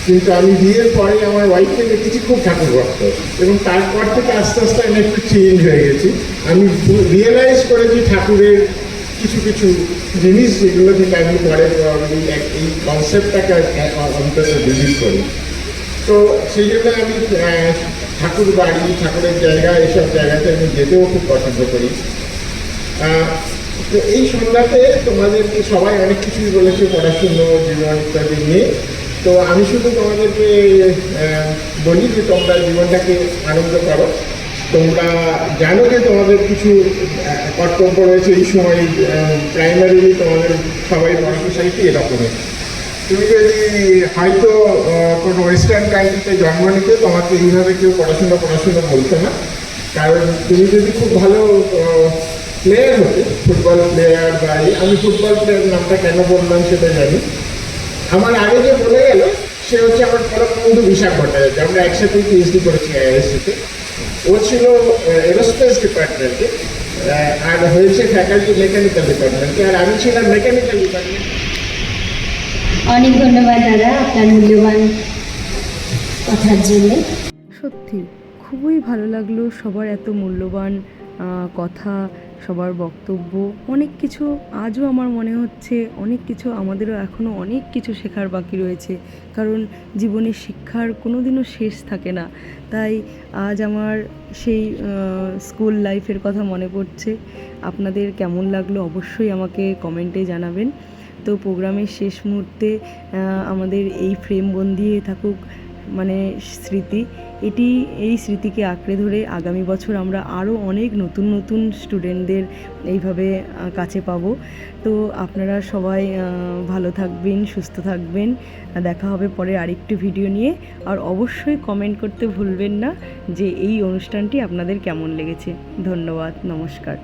কিন্তু আমি বিয়ের পরে আমার ওয়াইফকে দেখেছি খুব ঠাকুর ভক্ত, এবং তারপর থেকে আস্তে আস্তে আমি একটু চেঞ্জ হয়ে গেছি। আমি রিয়েলাইজ করেছি ঠাকুরের কিছু কিছু জিনিস, যেগুলো থেকে আমি পরে এই কনসেপ্টটাকে অন্তত বিলিভ করি। তো সেই জন্য আমি ঠাকুর বাড়ি, ঠাকুরের জায়গা, এইসব জায়গাতে আমি যেতেও খুব পছন্দ করি। তো এই সন্ধ্যাতে তোমাদেরকে সবাই অনেক কিছুই বলেছে পড়াশুনো, জীবন ইত্যাদি নিয়ে। তো আমি শুধু তোমাদেরকে বলি যে তোমরা জীবনটাকে আনন্দ করো। তোমরা জানো যে তোমাদের কিছু কর্তব্য রয়েছে এই সময়। প্রাইমারিলি তোমাদের সবাই পড়াশোনা সাহিত্যে এরকমের। তুমি যদি হয়তো কোনো ওয়েস্টার্ন কান্ট্রিতে জন্ম নিতে, তোমাকে এইভাবে কেউ পড়াশোনা বলতো না। কারণ তুমি যদি খুব ভালো প্লেয়ার হতে, ফুটবল প্লেয়ার বা আমি ফুটবল প্লেয়ার নামটা কেন বললাম সেটা জানি। আমার আগে যে বলে গেল সে হচ্ছে আমার পরম বন্ধু বিশাখ ভট্টাচার্য, আমরা একসাথে PhD করেছি IISc-তে। ও ছিল এরোস্পেস ডিপার্টমেন্টে, আর হয়েছে ফ্যাকাল্টি মেকানিক্যাল ডিপার্টমেন্টে, আর আমি ছিলাম মেকানিক্যাল ডিপার্টমেন্ট। অনেক ধন্যবাদ দাদা আপনার মূল্যবান কথার জন্য। সত্যি খুবই ভালো লাগলো সবার এত মূল্যবান কথা, সবার বক্তব্য, অনেক কিছু আজও আমার মনে হচ্ছে অনেক কিছু আমাদেরও এখনও অনেক কিছু শেখার বাকি রয়েছে, কারণ জীবনের শিক্ষার কোনো দিনও শেষ থাকে না। তাই আজ আমার সেই স্কুল লাইফের কথা মনে পড়ছে। আপনাদের কেমন লাগলো অবশ্যই আমাকে কমেন্টে জানাবেন। তো প্রোগ্রামের শেষ মুহূর্তে আমাদের এই ফ্রেমবন্দি থাকুক মানে স্মৃতি, এই স্মৃতিকে আঁকড়ে ধরে আগামী বছর আমরা আরও অনেক নতুন নতুন স্টুডেন্টদের এইভাবে কাছে পাবো। তো আপনারা সবাই ভালো থাকবেন, সুস্থ থাকবেন। দেখা হবে পরে আরেকটু ভিডিও নিয়ে। আর অবশ্যই কমেন্ট করতে ভুলবেন না যে এই অনুষ্ঠানটি আপনাদের কেমন লেগেছে। ধন্যবাদ, নমস্কার।